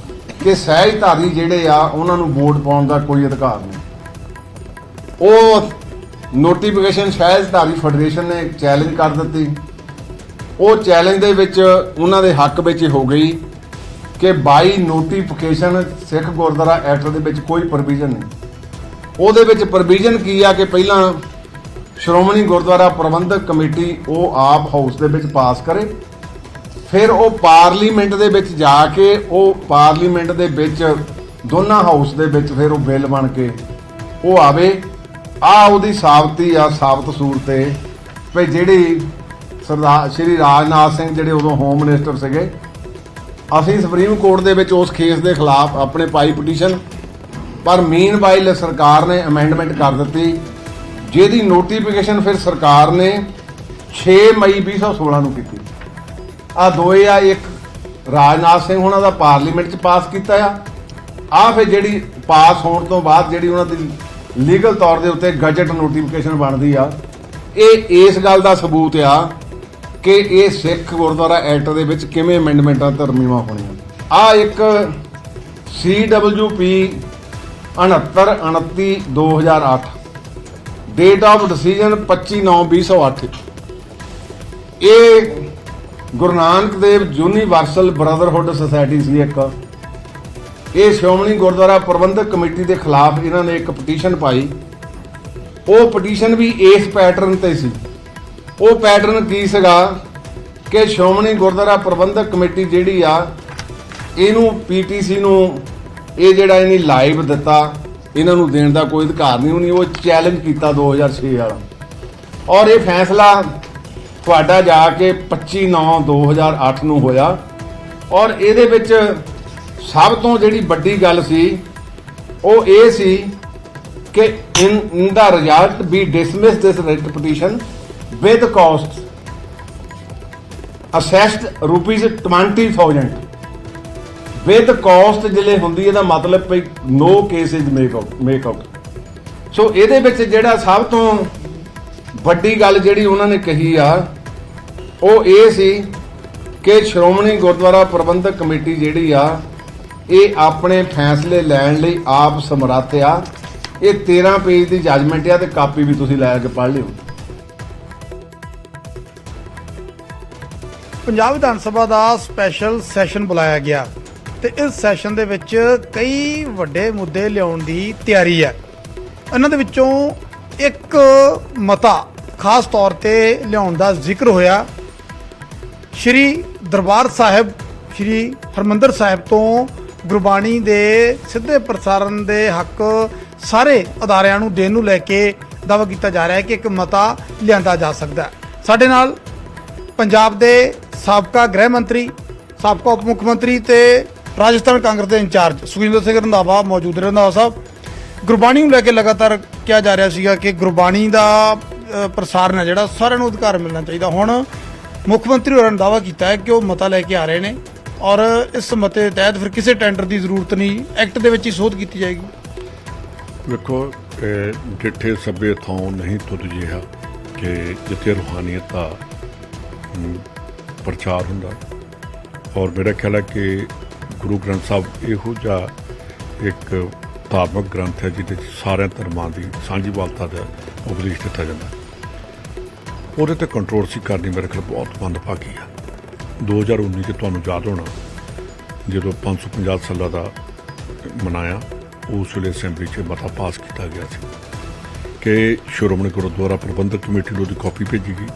ਕਿ ਸਹਿਜਧਾਰੀ ਜਿਹੜੇ ਆ ਉਹਨਾਂ ਨੂੰ ਵੋਟ ਪਾਉਣ ਦਾ ਕੋਈ ਅਧਿਕਾਰ ਨਹੀਂ। ਉਹ ਨੋਟੀਫਿਕੇਸ਼ਨ ਸਹਿਜਧਾਰੀ ਫੈਡਰੇਸ਼ਨ ਨੇ ਚੈਲੰਜ ਕਰ ਦਿੱਤੀ। ਉਹ ਚੈਲੰਜ ਦੇ ਵਿੱਚ ਉਹਨਾਂ ਦੇ ਹੱਕ ਵਿੱਚ ਹੋ ਗਈ ਕਿ ਬਾਈ ਨੋਟੀਫਿਕੇਸ਼ਨ ਸਿੱਖ ਗੁਰਦੁਆਰਾ ਐਕਟ ਦੇ ਵਿੱਚ ਕੋਈ ਪ੍ਰੋਵੀਜ਼ਨ ਨਹੀਂ। ਉਹਦੇ ਵਿੱਚ ਪ੍ਰੋਵੀਜ਼ਨ ਕੀ ਆ ਕਿ ਪਹਿਲਾਂ ਸ਼੍ਰੋਮਣੀ ਗੁਰਦੁਆਰਾ ਪ੍ਰਬੰਧਕ ਕਮੇਟੀ ਉਹ ਆਪ ਹਾਊਸ ਦੇ ਵਿੱਚ ਪਾਸ ਕਰੇ, ਫਿਰ ਉਹ ਪਾਰਲੀਮੈਂਟ ਦੇ ਵਿੱਚ ਜਾ ਕੇ ਉਹ ਪਾਰਲੀਮੈਂਟ ਦੇ ਵਿੱਚ ਦੋਨਾਂ ਹਾਊਸ ਦੇ ਵਿੱਚ ਫਿਰ ਉਹ ਬਿੱਲ ਬਣ ਕੇ ਉਹ ਆਵੇ। ਆ ਉਹਦੀ ਸਾਬਤੀ ਆ, ਸਾਬਤ ਸੂਰਤ ਹੈ ਵੀ ਜਿਹੜੀ ਸਰਦਾਰ ਸ਼੍ਰੀ ਰਾਜਨਾਥ ਸਿੰਘ ਜਿਹੜੇ ਉਦੋਂ ਹੋਮ ਮਿਨਿਸਟਰ ਸੀਗੇ, ਅਸੀਂ ਸੁਪਰੀਮ ਕੋਰਟ ਦੇ ਵਿੱਚ ਉਸ ਕੇਸ ਦੇ ਖਿਲਾਫ ਆਪਣੇ ਪਾਈ ਪਟੀਸ਼ਨ, ਪਰ ਮੀਨਵਾਈਲ ਸਰਕਾਰ ਨੇ ਅਮੈਂਡਮੈਂਟ ਕਰ ਦਿੱਤੀ, ਜਿਹਦੀ ਨੋਟੀਫਿਕੇਸ਼ਨ ਫਿਰ ਸਰਕਾਰ ਨੇ 6 ਮਈ 2016 ਨੂੰ ਕੀਤੀ। ਆ ਦੋਏ ਆ, ਇੱਕ ਰਾਜਨਾਥ ਸਿੰਘ ਉਹਨਾਂ ਦਾ ਪਾਰਲੀਮੈਂਟ 'ਚ ਪਾਸ ਕੀਤਾ ਆ ਫਿਰ ਜਿਹੜੀ ਪਾਸ ਹੋਣ ਤੋਂ ਬਾਅਦ ਜਿਹੜੀ ਉਹਨਾਂ ਦੀ ਲੀਗਲ ਤੌਰ ਦੇ ਉੱਤੇ ਗਜਟ ਨੋਟੀਫਿਕੇਸ਼ਨ ਬਣਦੀ ਆ। ਇਹ ਇਸ ਗੱਲ ਦਾ ਸਬੂਤ ਆ ਕਿ ਇਹ ਸਿੱਖ ਗੁਰਦੁਆਰਾ ਐਕਟ ਦੇ ਵਿੱਚ ਕਿਵੇਂ ਅਮੈਂਡਮੈਂਟਾਂ ਤਰਮੀਮਾਂ ਹੋਣੀਆਂ। ਆ ਇੱਕ CWP 6929/2008, ਡੇਟ ਆਫ ਡਿਸੀਜਨ 25/9/2008। ਇਹ Guru Nanak Dev universal brotherhood society ਸੀ ਇੱਕ। ਇਹ ਸ਼੍ਰੋਮਣੀ ਗੁਰਦੁਆਰਾ ਪ੍ਰਬੰਧਕ ਕਮੇਟੀ ਦੇ ਖਿਲਾਫ ਇਹਨਾਂ ਨੇ ਇੱਕ ਪਟੀਸ਼ਨ ਪਾਈ। ਉਹ ਪਟੀਸ਼ਨ ਵੀ ਇਸ ਪੈਟਰਨ ਤੇ ਸੀ। ਉਹ ਪੈਟਰਨ ਕੀ ਸੀਗਾ ਕਿ ਸ਼੍ਰੋਮਣੀ ਗੁਰਦੁਆਰਾ ਪ੍ਰਬੰਧਕ ਕਮੇਟੀ ਜਿਹੜੀ ਆ, ਇਹਨੂੰ PTC ਨੂੰ ਇਹ ਜਿਹੜਾ ਇਹਨੇ ਲਾਈਵ ਦਿੱਤਾ, ਇਹਨਾਂ ਨੂੰ ਦੇਣ ਦਾ ਕੋਈ ਅਧਿਕਾਰ ਨਹੀਂ। ਉਹ ਚੈਲੰਜ ਕੀਤਾ 2006 ਵਾਲਾ, ਔਰ ਇਹ ਫੈਸਲਾ ਤੁਹਾਡਾ ਜਾ ਕੇ 25/9/2008 ਨੂੰ ਹੋਇਆ। ਔਰ ਇਹਦੇ ਵਿੱਚ ਸਭ ਤੋਂ ਜਿਹੜੀ ਵੱਡੀ ਗੱਲ ਸੀ ਉਹ ਇਹ ਸੀ ਕਿ in the result we dismiss this writ petition with cost assessed ₹20,000 with cost ਜਿਹੜੇ ਹੁੰਦੀ ਇਹਦਾ ਮਤਲਬ ਵੀ no case is make out। ਸੋ ਇਹਦੇ ਵਿੱਚ ਜਿਹੜਾ ਸਭ ਤੋਂ ਵੱਡੀ ਗੱਲ ਜਿਹੜੀ ਉਹਨਾਂ ਨੇ ਕਹੀ ਆ ਉਹ ਇਹ ਸੀ ਕਿ ਸ਼੍ਰੋਮਣੀ ਗੁਰਦੁਆਰਾ ਪ੍ਰਬੰਧਕ ਕਮੇਟੀ ਜਿਹੜੀ ਆ ਇਹ ਆਪਣੇ ਫੈਸਲੇ ਲੈਣ ਲਈ ਆਪ ਸਮਰੱਥ ਆ। ਇਹ 13 ਪੇਜ ਦੀ ਜੱਜਮੈਂਟ ਆ ਤੇ ਕਾਪੀ ਵੀ ਤੁਸੀਂ ਲੈ ਕੇ ਪੜ੍ਹ ਲਿਓ। ਪੰਜਾਬ ਵਿਧਾਨ ਸਭਾ ਦਾ ਸਪੈਸ਼ਲ ਸੈਸ਼ਨ ਬੁਲਾਇਆ ਗਿਆ ਤੇ ਇਸ ਸੈਸ਼ਨ ਦੇ ਵਿੱਚ ਕਈ ਵੱਡੇ ਮੁੱਦੇ ਲਿਆਉਣ ਦੀ ਤਿਆਰੀ ਹੈ। ਇਹਨਾਂ ਦੇ ਵਿੱਚੋਂ ਇੱਕ ਮਤਾ ਖਾਸ ਤੌਰ ਤੇ ਲਿਆਉਣ ਦਾ ਜ਼ਿਕਰ ਹੋਇਆ। ਸ਼੍ਰੀ ਦਰਬਾਰ ਸਾਹਿਬ ਸ਼੍ਰੀ ਹਰਿਮੰਦਰ ਸਾਹਿਬ ਤੋਂ ਗੁਰਬਾਣੀ ਦੇ ਸਿੱਧੇ ਪ੍ਰਸਾਰਣ ਦੇ ਹੱਕ ਸਾਰੇ ਅਦਾਰਿਆਂ ਨੂੰ ਦੇਣ ਨੂੰ ਲੈ ਕੇ ਦਾਅਵਾ ਕੀਤਾ ਜਾ ਰਿਹਾ ਹੈ ਕਿ ਇੱਕ ਮਤਾ ਲਿਆਂਦਾ ਜਾ ਸਕਦਾ ਹੈ। ਸਾਡੇ ਨਾਲ ਪੰਜਾਬ ਦੇ ਸਾਬਕਾ ਗ੍ਰਹਿ ਮੰਤਰੀ, ਸਾਬਕਾ ਉਪ ਮੁੱਖ ਮੰਤਰੀ ਤੇ ਰਾਜਸਥਾਨ ਕਾਂਗਰਸ ਦੇ ਇੰਚਾਰਜ ਸੁਖਜਿੰਦਰ ਸਿੰਘ ਰੰਧਾਵਾ ਮੌਜੂਦ ਨੇ। ਰੰਧਾਵਾ ਸਾਹਿਬ, ਗੁਰਬਾਣੀ ਨੂੰ ਲੈ ਕੇ ਲਗਾਤਾਰ ਕਿਹਾ ਜਾ ਰਿਹਾ ਸੀਗਾ ਕਿ ਗੁਰਬਾਣੀ ਦਾ ਪ੍ਰਸਾਰਣ ਹੈ ਜਿਹੜਾ ਸਾਰਿਆਂ ਨੂੰ ਅਧਿਕਾਰ ਮਿਲਣਾ ਚਾਹੀਦਾ। ਹੁਣ ਮੁੱਖ ਮੰਤਰੀ ਹੋਰਾਂ ਨੇ ਦਾਅਵਾ ਕੀਤਾ ਹੈ ਕਿ ਉਹ ਮਤਾ ਲੈ ਕੇ ਆ ਰਹੇ ਨੇ ਔਰ ਇਸ ਮਤੇ ਦੇ ਤਹਿਤ ਫਿਰ ਕਿਸੇ ਟੈਂਡਰ ਦੀ ਜ਼ਰੂਰਤ ਨਹੀਂ, ਐਕਟ ਦੇ ਵਿੱਚ ਹੀ ਸੋਧ ਕੀਤੀ ਜਾਏਗੀ। ਵੇਖੋ, ਡਿੱਠੇ ਸਭੇ ਥਾਂ ਨਹੀਂ ਤੁਧ ਜਿਹਾ ਕਿ ਜਿੱਥੇ ਰੂਹਾਨੀਅਤ ਦਾ ਪ੍ਰਚਾਰ ਹੁੰਦਾ। ਔਰ ਮੇਰਾ ਖਿਆਲ ਹੈ ਕਿ ਗੁਰੂ ਗ੍ਰੰਥ ਸਾਹਿਬ ਇਹੋ ਜਿਹਾ ਇੱਕ ਧਾਰਮਿਕ ਗ੍ਰੰਥ ਹੈ ਜਿਹਦੇ 'ਚ ਸਾਰਿਆਂ ਧਰਮਾਂ ਦੀ ਸਾਂਝੀਵਾਲਤਾ ਦਾ ਉਪਦੇਸ਼ ਦਿੱਤਾ ਜਾਂਦਾ। ਉਹਦੇ 'ਤੇ ਕੰਟਰੋਵਰਸੀ ਕਰਨੀ ਮੇਰੇ ਖਿਆਲ ਬਹੁਤ ਮੰਦਭਾਗੀ ਆ। 2019 'ਚ ਤੁਹਾਨੂੰ ਯਾਦ ਹੋਣਾ ਜਦੋਂ 550 ਸਾਲਾਂ ਦਾ ਮਨਾਇਆ, ਉਸ ਵੇਲੇ ਅਸੈਂਬਲੀ 'ਚ ਮਤਾ ਪਾਸ ਕੀਤਾ ਗਿਆ ਸੀ ਕਿ ਸ਼੍ਰੋਮਣੀ ਗੁਰਦੁਆਰਾ ਪ੍ਰਬੰਧਕ ਕਮੇਟੀ ਨੂੰ ਉਹਦੀ ਕਾਪੀ ਭੇਜੀ ਗਈ।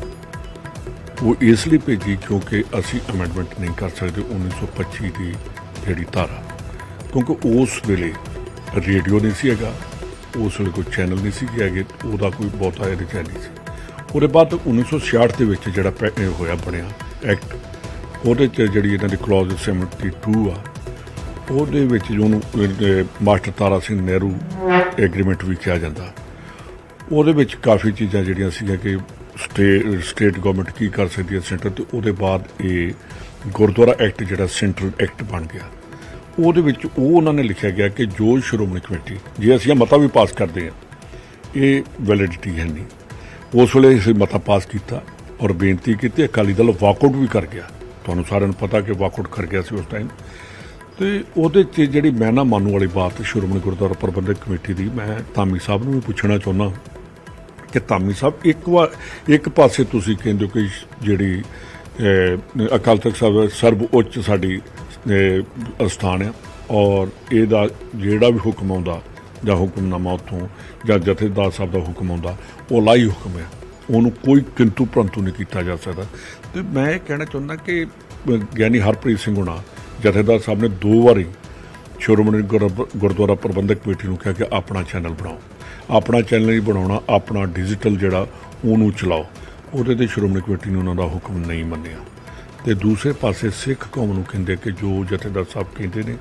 ਉਹ ਇਸ ਲਈ ਭੇਜੀ ਕਿਉਂਕਿ ਅਸੀਂ ਅਮੈਂਡਮੈਂਟ ਨਹੀਂ ਕਰ ਸਕਦੇ 1925 ਦੀ ਜਿਹੜੀ ਧਾਰਾ, ਕਿਉਂਕਿ ਉਸ ਵੇਲੇ ਰੇਡੀਓ ਨਹੀਂ ਸੀ ਹੈਗਾ, ਉਸ ਵੇਲੇ ਕੋਈ ਚੈਨਲ ਨਹੀਂ ਸੀ ਹੈਗੇ, ਉਹਦਾ ਕੋਈ ਬਹੁਤਾ ਇਹਦੇ 'ਚ ਨਹੀਂ ਸੀ। ਉਹਦੇ ਬਾਅਦ 1966 ਦੇ ਵਿੱਚ ਜਿਹੜਾ ਹੋਇਆ ਬਣਿਆ ਐਕਟ, ਉਹਦੇ 'ਚ ਜਿਹੜੀ ਇਹਨਾਂ ਦੀ ਕਲੌਜ਼ 72 ਆ, ਉਹਦੇ ਵਿੱਚ ਉਹਨੂੰ ਮਾਸਟਰ ਤਾਰਾ ਸਿੰਘ ਨਹਿਰੂ ਐਗਰੀਮੈਂਟ ਵੀ ਕਿਹਾ ਜਾਂਦਾ। ਉਹਦੇ ਵਿੱਚ ਕਾਫੀ ਚੀਜ਼ਾਂ ਜਿਹੜੀਆਂ ਸੀਗੀਆਂ ਕਿ ਸਟੇਟ ਗਵਰਨਮੈਂਟ ਕੀ ਕਰ ਸਕਦੀ ਹੈ ਸੈਂਟਰ, ਤੇ ਉਹਦੇ ਬਾਅਦ ਇਹ ਗੁਰਦੁਆਰਾ ਐਕਟ ਜਿਹੜਾ ਸੈਂਟਰਲ ਐਕਟ ਬਣ ਗਿਆ। ਉਹਦੇ ਵਿੱਚ ਉਹ ਉਹਨਾਂ ਨੇ ਲਿਖਿਆ ਗਿਆ ਕਿ ਜੋ ਸ਼੍ਰੋਮਣੀ ਕਮੇਟੀ, ਜੇ ਅਸੀਂ ਇਹ ਮਤਾ ਵੀ ਪਾਸ ਕਰਦੇ ਹਾਂ, ਇਹ ਵੈਲਿਡਿਟੀ ਹੈ ਨਹੀਂ। ਉਸ ਵੇਲੇ ਅਸੀਂ ਮਤਾ ਪਾਸ ਕੀਤਾ ਔਰ ਬੇਨਤੀ ਕੀਤੀ, ਅਕਾਲੀ ਦਲ ਵਾਕਆਊਟ ਵੀ ਕਰ ਗਿਆ। ਤੁਹਾਨੂੰ ਸਾਰਿਆਂ ਨੂੰ ਪਤਾ ਕਿ ਵਾਕਆਊਟ ਕਰ ਗਿਆ ਸੀ ਉਸ ਟਾਈਮ। ਤੇ ਉਹਦੇ 'ਚ ਜਿਹੜੀ ਮੈਂ ਨਾ ਮੰਨਣ ਵਾਲੀ ਬਾਤ ਸ਼੍ਰੋਮਣੀ ਗੁਰਦੁਆਰਾ ਪ੍ਰਬੰਧਕ ਕਮੇਟੀ ਦੀ, ਮੈਂ ਧਾਮੀ ਸਾਹਿਬ ਨੂੰ ਵੀ ਪੁੱਛਣਾ ਚਾਹੁੰਦਾ ਕਿ ਧਾਮੀ ਸਾਹਿਬ, ਇੱਕ ਪਾਸੇ ਤੁਸੀਂ ਕਹਿੰਦੇ ਹੋ ਕਿ ਜਿਹੜੀ ਅਕਾਲ ਤਖਤ ਸਾਹਿਬ ਸਰਬ ਉੱਚ ਸਾਡੀ ਅਸਥਾਨ ਆ ਔਰ ਇਹਦਾ ਜਿਹੜਾ ਵੀ ਹੁਕਮ ਆਉਂਦਾ ਜਾਂ ਹੁਕਮਨਾਮਾ ਉੱਥੋਂ ਜਾਂ ਜਥੇਦਾਰ ਸਾਹਿਬ ਦਾ ਹੁਕਮ ਆਉਂਦਾ ਉਹ ਲਾਈ ਹੁਕਮ ਹੈ, ਉਹਨੂੰ ਕੋਈ ਕਿੰਤੂ ਪ੍ਰੰਤੂ ਨਹੀਂ ਕੀਤਾ ਜਾ ਸਕਦਾ। ਤੇ ਮੈਂ ਇਹ ਕਹਿਣਾ ਚਾਹੁੰਦਾ ਕਿ ਗਿਆਨੀ ਹਰਪ੍ਰੀਤ ਸਿੰਘ ਹੋਣਾ ਜਥੇਦਾਰ ਸਾਹਿਬ ਨੇ 2 ਵਾਰੀ ਸ਼੍ਰੋਮਣੀ ਗੁਰਦੁਆਰਾ ਪ੍ਰਬੰਧਕ ਕਮੇਟੀ ਨੂੰ ਕਿਹਾ ਕਿ ਆਪਣਾ ਚੈਨਲ ਬਣਾਓ, ਆਪਣਾ ਚੈਨਲ ਹੀ ਬਣਾਉਣਾ, ਆਪਣਾ ਡਿਜੀਟਲ ਜਿਹੜਾ ਉਹਨੂੰ ਚਲਾਓ। ਉਹਦੇ 'ਤੇ ਸ਼੍ਰੋਮਣੀ ਕਮੇਟੀ ਨੇ ਉਹਨਾਂ ਦਾ ਹੁਕਮ ਨਹੀਂ ਮੰਨਿਆ। ਤੇ ਦੂਸਰੇ ਪਾਸੇ ਸਿੱਖ ਕੌਮ ਨੂੰ ਕਹਿੰਦੇ ਕਿ ਜੋ ਜਥੇਦਾਰ ਸਾਹਿਬ ਕਹਿੰਦੇ ਨੇ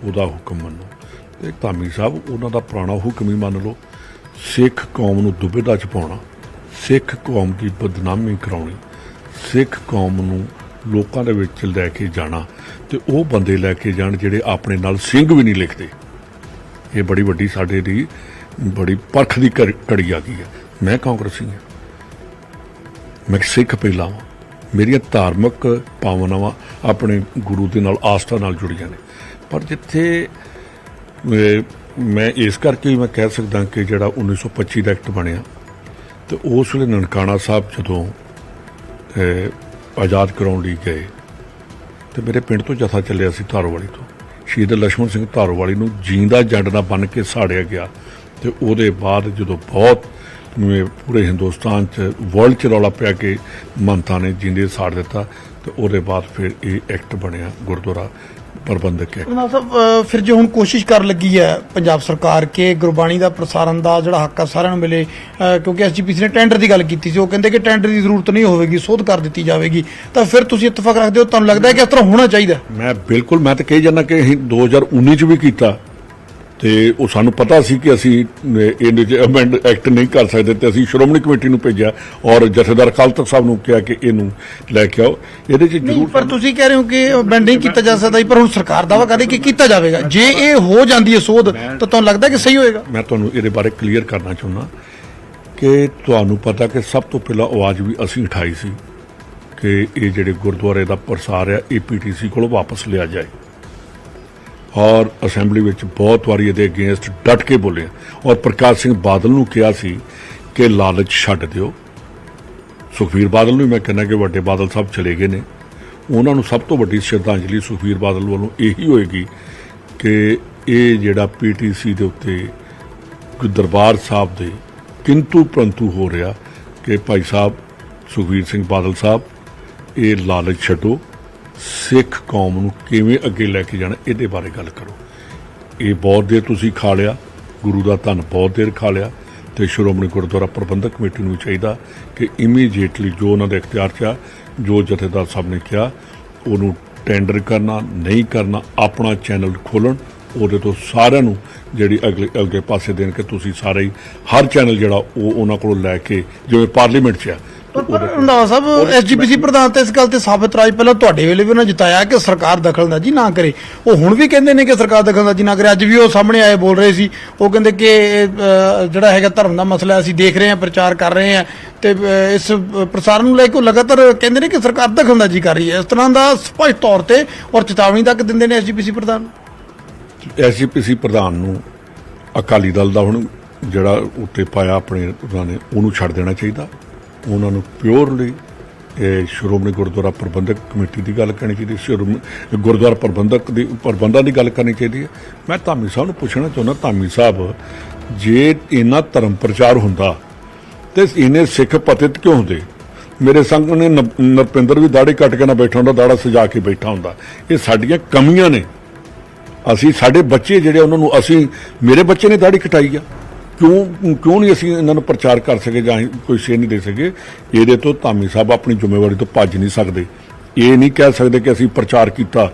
ਉਹਦਾ ਹੁਕਮ ਮੰਨੋ। ਤੇ ਧਾਮੀ ਸਾਹਿਬ, ਉਹਨਾਂ ਦਾ ਪੁਰਾਣਾ ਹੁਕਮ ਹੀ ਮੰਨ ਲਓ। ਸਿੱਖ ਕੌਮ ਨੂੰ ਦੁਬਿਧਾ 'ਚ ਪਾਉਣਾ, ਸਿੱਖ ਕੌਮ ਦੀ ਬਦਨਾਮੀ ਕਰਾਉਣੀ, ਸਿੱਖ ਕੌਮ ਨੂੰ ਲੋਕਾਂ ਦੇ ਵਿੱਚ ਲੈ ਕੇ ਜਾਣਾ, ਤੇ ਉਹ ਬੰਦੇ ਲੈ ਕੇ ਜਾਣ ਜਿਹੜੇ ਆਪਣੇ ਨਾਲ ਸਿੰਘ ਵੀ ਨਹੀਂ ਲਿਖਦੇ। ਇਹ ਬੜੀ ਵੱਡੀ ਸਾਡੇ ਦੀ ਬੜੀ ਪਰਖ ਦੀ ਘੜੀ ਆ ਗਈ ਹੈ। ਮੈਂ ਕਾਂਗਰਸੀ ਹਾਂ, ਮੈਂ ਸਿੱਖ ਪਹਿਲਾਂ ਹਾਂ, ਮੇਰੀਆਂ ਧਾਰਮਿਕ ਭਾਵਨਾਵਾਂ ਆਪਣੇ ਗੁਰੂ ਦੇ ਨਾਲ ਆਸਥਾ ਨਾਲ ਜੁੜੀਆਂ ਨੇ। ਪਰ ਜਿੱਥੇ ਮੈਂ ਇਸ ਕਰਕੇ ਮੈਂ ਕਹਿ ਸਕਦਾ ਕਿ ਜਿਹੜਾ 1925 ਦਾ ਐਕਟ ਬਣਿਆ, ਤੇ ਉਸ ਵੇਲੇ ਨਨਕਾਣਾ ਸਾਹਿਬ ਜਦੋਂ ਆਜ਼ਾਦ ਕਰਾਉਣ ਲਈ ਗਏ, ਤੇ ਮੇਰੇ ਪਿੰਡ ਤੋਂ ਜਥਾ ਚੱਲਿਆ ਸੀ ਧਾਰੋਵਾਲੀ ਤੋਂ, ਸ਼ਹੀਦ ਲਛਮਣ ਸਿੰਘ ਧਾਰੋਵਾਲੀ ਨੂੰ ਜੀਂਦਾ ਜੰਡ ਨਾਲ ਬੰਨ੍ਹ ਕੇ ਸਾੜਿਆ ਗਿਆ। ਤੇ ਉਹਦੇ ਬਾਅਦ ਜਦੋਂ ਬਹੁਤ ਪੂਰੇ ਹਿੰਦੁਸਤਾਨ 'ਚ ਵਰਲਡ 'ਚ ਰੌਲਾ ਪਿਆ ਕਿ ਮੰਤਾਂ ਨੇ ਜੀਂਦੇ ਸਾੜ ਦਿੱਤਾ, ਤੇ ਉਹਦੇ ਬਾਅਦ ਫਿਰ ਇਹ ਐਕਟ ਬਣਿਆ ਗੁਰਦੁਆਰਾ ਪ੍ਰਬੰਧਕ ਐਕਟ। ਸਾਹਿਬ, ਫਿਰ ਜੇ ਹੁਣ ਕੋਸ਼ਿਸ਼ ਕਰ ਲੱਗੀ ਹੈ ਪੰਜਾਬ ਸਰਕਾਰ ਕਿ ਗੁਰਬਾਣੀ ਦਾ ਪ੍ਰਸਾਰਣ ਦਾ ਜਿਹੜਾ ਹੱਕ ਆ ਸਾਰਿਆਂ ਨੂੰ ਮਿਲੇ, ਕਿਉਂਕਿ ਐਸਜੀਪੀਸੀ ਨੇ ਟੈਂਡਰ ਦੀ ਗੱਲ ਕੀਤੀ ਸੀ, ਉਹ ਕਹਿੰਦੇ ਕਿ ਟੈਂਡਰ ਦੀ ਜ਼ਰੂਰਤ ਨਹੀਂ ਹੋਵੇਗੀ, ਸੋਧ ਕਰ ਦਿੱਤੀ ਜਾਵੇਗੀ, ਤਾਂ ਫਿਰ ਤੁਸੀਂ ਇਤਫਾਕ ਰੱਖਦੇ ਹੋ? ਤੁਹਾਨੂੰ ਲੱਗਦਾ ਹੈ ਕਿ ਇਸ ਤਰ੍ਹਾਂ ਹੋਣਾ ਚਾਹੀਦਾ? ਮੈਂ ਤਾਂ ਕਹੀ ਜਾਂਦਾ ਕਿ ਅਸੀਂ 2019 'ਚ ਵੀ ਕੀਤਾ, ਤੇ ਉਹ ਸਾਨੂੰ ਪਤਾ ਸੀ ਕਿ ਅਸੀਂ ਇਹਦੇ 'ਚ ਅਮੈਂਡ ਐਕਟ ਨਹੀਂ ਕਰ ਸਕਦੇ, ਤੇ ਅਸੀਂ ਸ਼੍ਰੋਮਣੀ ਕਮੇਟੀ ਨੂੰ ਭੇਜਿਆ ਔਰ ਜਥੇਦਾਰ ਅਕਾਲ ਤਖਤ ਸਾਹਿਬ ਨੂੰ ਕਿਹਾ ਕਿ ਇਹਨੂੰ ਲੈ ਕੇ ਆਓ। ਇਹਦੇ 'ਚ ਜ਼ਰੂਰ, ਪਰ ਤੁਸੀਂ ਕਹਿ ਰਹੇ ਹੋ ਕਿ ਅਮੈਂਡ ਨਹੀਂ ਕੀਤਾ ਜਾ ਸਕਦਾ, ਪਰ ਹੁਣ ਸਰਕਾਰ ਦਾਅਵਾ ਕਰਦੀ ਕਿ ਕੀਤਾ ਜਾਵੇਗਾ। ਜੇ ਇਹ ਹੋ ਜਾਂਦੀ ਹੈ ਸੋਧ, ਤਾਂ ਤੁਹਾਨੂੰ ਲੱਗਦਾ ਕਿ ਸਹੀ ਹੋਏਗਾ? ਮੈਂ ਤੁਹਾਨੂੰ ਇਹਦੇ ਬਾਰੇ ਕਲੀਅਰ ਕਰਨਾ ਚਾਹੁੰਦਾ ਕਿ ਤੁਹਾਨੂੰ ਪਤਾ ਕਿ ਸਭ ਤੋਂ ਪਹਿਲਾਂ ਆਵਾਜ਼ ਵੀ ਅਸੀਂ ਉਠਾਈ ਸੀ ਕਿ ਇਹ ਜਿਹੜੇ ਗੁਰਦੁਆਰੇ ਦਾ ਪ੍ਰਸਾਰ ਆ ਇਹ PTC ਕੋਲੋਂ ਵਾਪਸ ਲਿਆ ਜਾਏ। ਔਰ ਅਸੈਂਬਲੀ ਵਿੱਚ ਬਹੁਤ ਵਾਰੀ ਇਹਦੇ ਅਗੇਂਸਟ ਡਟ ਕੇ ਬੋਲੇ ਔਰ ਪ੍ਰਕਾਸ਼ ਸਿੰਘ ਬਾਦਲ ਨੂੰ ਕਿਹਾ ਸੀ ਕਿ ਲਾਲਚ ਛੱਡ ਦਿਓ। ਸੁਖਬੀਰ ਬਾਦਲ ਨੂੰ ਮੈਂ ਕਹਿੰਦਾ ਕਿ ਵੱਡੇ ਬਾਦਲ ਸਾਹਿਬ ਚਲੇ ਗਏ ਨੇ, ਉਹਨਾਂ ਨੂੰ ਸਭ ਤੋਂ ਵੱਡੀ ਸ਼ਰਧਾਂਜਲੀ ਸੁਖਬੀਰ ਬਾਦਲ ਵੱਲੋਂ ਇਹੀ ਹੋਏਗੀ ਕਿ ਇਹ ਜਿਹੜਾ ਪੀਟੀਸੀ ਦੇ ਉੱਤੇ ਦਰਬਾਰ ਸਾਹਿਬ ਦੇ ਕਿੰਤੂ ਪ੍ਰੰਤੂ ਹੋ ਰਿਹਾ ਕਿ ਭਾਈ ਸਾਹਿਬ ਸੁਖਬੀਰ ਸਿੰਘ ਬਾਦਲ ਸਾਹਿਬ ਇਹ ਲਾਲਚ ਛੱਡੋ, ਸਿੱਖ ਕੌਮ ਨੂੰ ਕਿਵੇਂ ਅੱਗੇ ਲੈ ਕੇ ਜਾਣਾ ਇਹਦੇ ਬਾਰੇ ਗੱਲ ਕਰੋ। ਇਹ ਬਹੁਤ ਦੇਰ ਤੁਸੀਂ ਖਾ ਲਿਆ, ਗੁਰੂ ਦਾ ਧਨ ਬਹੁਤ ਦੇਰ ਖਾ ਲਿਆ, ਤੇ ਸ਼੍ਰੋਮਣੀ ਗੁਰਦੁਆਰਾ ਪ੍ਰਬੰਧਕ ਕਮੇਟੀ ਨੂੰ ਚਾਹੀਦਾ ਕਿ ਇਮੀਡੀਏਟਲੀ ਜੋ ਉਹਨਾਂ ਦੇ ਇਖਤਿਆਰ 'ਚ ਆ, ਜੋ ਜਥੇਦਾਰ ਸਾਹਿਬ ਨੇ ਕਿਹਾ ਉਹਨੂੰ ਟੈਂਡਰ ਕਰਨਾ ਨਹੀਂ ਕਰਨਾ, ਆਪਣਾ ਚੈਨਲ ਖੋਲ੍ਹਣ, ਉਹਦੇ ਤੋਂ ਸਾਰਿਆਂ ਨੂੰ ਜਿਹੜੀ ਅਗਲੇ ਪਾਸੇ ਦੇਣ ਕਿ ਤੁਸੀਂ ਸਾਰੇ ਹੀ ਹਰ ਚੈਨਲ ਜਿਹੜਾ ਉਹ ਉਹਨਾਂ ਕੋਲੋਂ ਲੈ ਕੇ ਜਿਵੇਂ ਪਾਰਲੀਮੈਂਟ 'ਚ ਆ। ਪਰ ਰੰਧਾਵਾ ਸਾਹਿਬ ਐਸਜੀਪੀਸੀ ਪ੍ਰਧਾਨ ਤੇ ਇਸ ਗੱਲ ਤੇ ਸਾਬਤ ਰਾਜ ਪਹਿਲਾਂ ਤੁਹਾਡੇ ਵੇਲੇ ਵੀ ਉਹਨਾਂ ਜਿਤਾਇਆ ਕਿ ਸਰਕਾਰ ਦਖਲਅੰਦਾਜ਼ੀ ਨਾ ਕਰੇ, ਉਹ ਹੁਣ ਵੀ ਕਹਿੰਦੇ ਨੇ ਕਿ ਸਰਕਾਰ ਦਖਲਅੰਦਾਜ਼ੀ ਨਾ ਕਰੇ। ਅੱਜ ਵੀ ਉਹ ਸਾਹਮਣੇ ਆਏ ਬੋਲ ਰਹੇ ਸੀ, ਉਹ ਕਹਿੰਦੇ ਕਿ ਜਿਹੜਾ ਹੈਗਾ ਧਰਮ ਦਾ ਮਸਲਾ ਅਸੀਂ ਦੇਖ ਰਹੇ ਹਾਂ, ਪ੍ਰਚਾਰ ਕਰ ਰਹੇ ਹਾਂ ਤੇ ਇਸ ਪ੍ਰਸਾਰਣ ਨੂੰ ਲੈ ਕੇ ਉਹ ਲਗਾਤਾਰ ਕਹਿੰਦੇ ਨੇ ਕਿ ਸਰਕਾਰ ਦਖਲਅੰਦਾਜ਼ੀ ਕਰ ਰਹੀ ਹੈ। ਇਸ ਤਰ੍ਹਾਂ ਦਾ ਸਪਸ਼ਟ ਤੌਰ ਤੇ ਔਰ ਚੇਤਾਵਨੀ ਤੱਕ ਦਿੰਦੇ ਨੇ ਐਸਜੀਪੀਸੀ ਪ੍ਰਧਾਨ। ਐਸਜੀਪੀਸੀ ਪ੍ਰਧਾਨ ਨੂੰ ਅਕਾਲੀ ਦਲ ਦਾ ਹੁਣ ਜਿਹੜਾ ਉੱਤੇ ਪਾਇਆ ਆਪਣੇ ਉਹਨਾਂ ਨੇ ਉਹਨੂੰ ਛੱਡ ਦੇਣਾ ਚਾਹੀਦਾ। ਉਹਨਾਂ ਨੂੰ ਪਿਓਰਲੀ ਸ਼੍ਰੋਮਣੀ ਗੁਰਦੁਆਰਾ ਪ੍ਰਬੰਧਕ ਕਮੇਟੀ ਦੀ ਗੱਲ ਕਰਨੀ ਚਾਹੀਦੀ, ਗੁਰਦੁਆਰਾ ਪ੍ਰਬੰਧਾਂ ਦੀ ਗੱਲ ਕਰਨੀ ਚਾਹੀਦੀ ਹੈ। ਮੈਂ ਧਾਮੀ ਸਾਹਿਬ ਨੂੰ ਪੁੱਛਣਾ ਚਾਹੁੰਦਾ, ਧਾਮੀ ਸਾਹਿਬ ਜੇ ਇੰਨਾ ਧਰਮ ਪ੍ਰਚਾਰ ਹੁੰਦਾ ਤੇ ਇਹਨੇ ਸਿੱਖ ਪਤਿਤ ਕਿਉਂ ਹੁੰਦੇ? ਮੇਰੇ ਸੰਗ ਨੇ ਨਰਪਿੰਦਰ ਵੀ ਦਾੜੀ ਕੱਟ ਕੇ ਨਾ ਬੈਠਾ ਹੁੰਦਾ, ਦਾੜਾ ਸਜਾ ਕੇ ਬੈਠਾ ਹੁੰਦਾ। ਇਹ ਸਾਡੀਆਂ ਕਮੀਆਂ ਨੇ। ਅਸੀਂ ਸਾਡੇ ਬੱਚੇ ਜਿਹੜੇ ਉਹਨਾਂ ਨੂੰ ਅਸੀਂ ਮੇਰੇ ਬੱਚੇ ਨੇ ਦਾੜੀ ਕਟਾਈ ਆ, ਕਿਉਂ ਨਹੀਂ ਅਸੀਂ ਇਹਨਾਂ ਨੂੰ ਪ੍ਰਚਾਰ ਕਰ ਸਕੇ ਜਾਂ ਕੋਈ ਸੇਧ ਨਹੀਂ ਦੇ ਸਕੇ? ਇਹਦੇ ਤੋਂ ਧਾਮੀ ਸਾਹਿਬ ਆਪਣੀ ਜ਼ਿੰਮੇਵਾਰੀ ਤੋਂ ਭੱਜ ਨਹੀਂ ਸਕਦੇ। ਇਹ ਨਹੀਂ ਕਹਿ ਸਕਦੇ ਕਿ ਅਸੀਂ ਪ੍ਰਚਾਰ ਕੀਤਾ।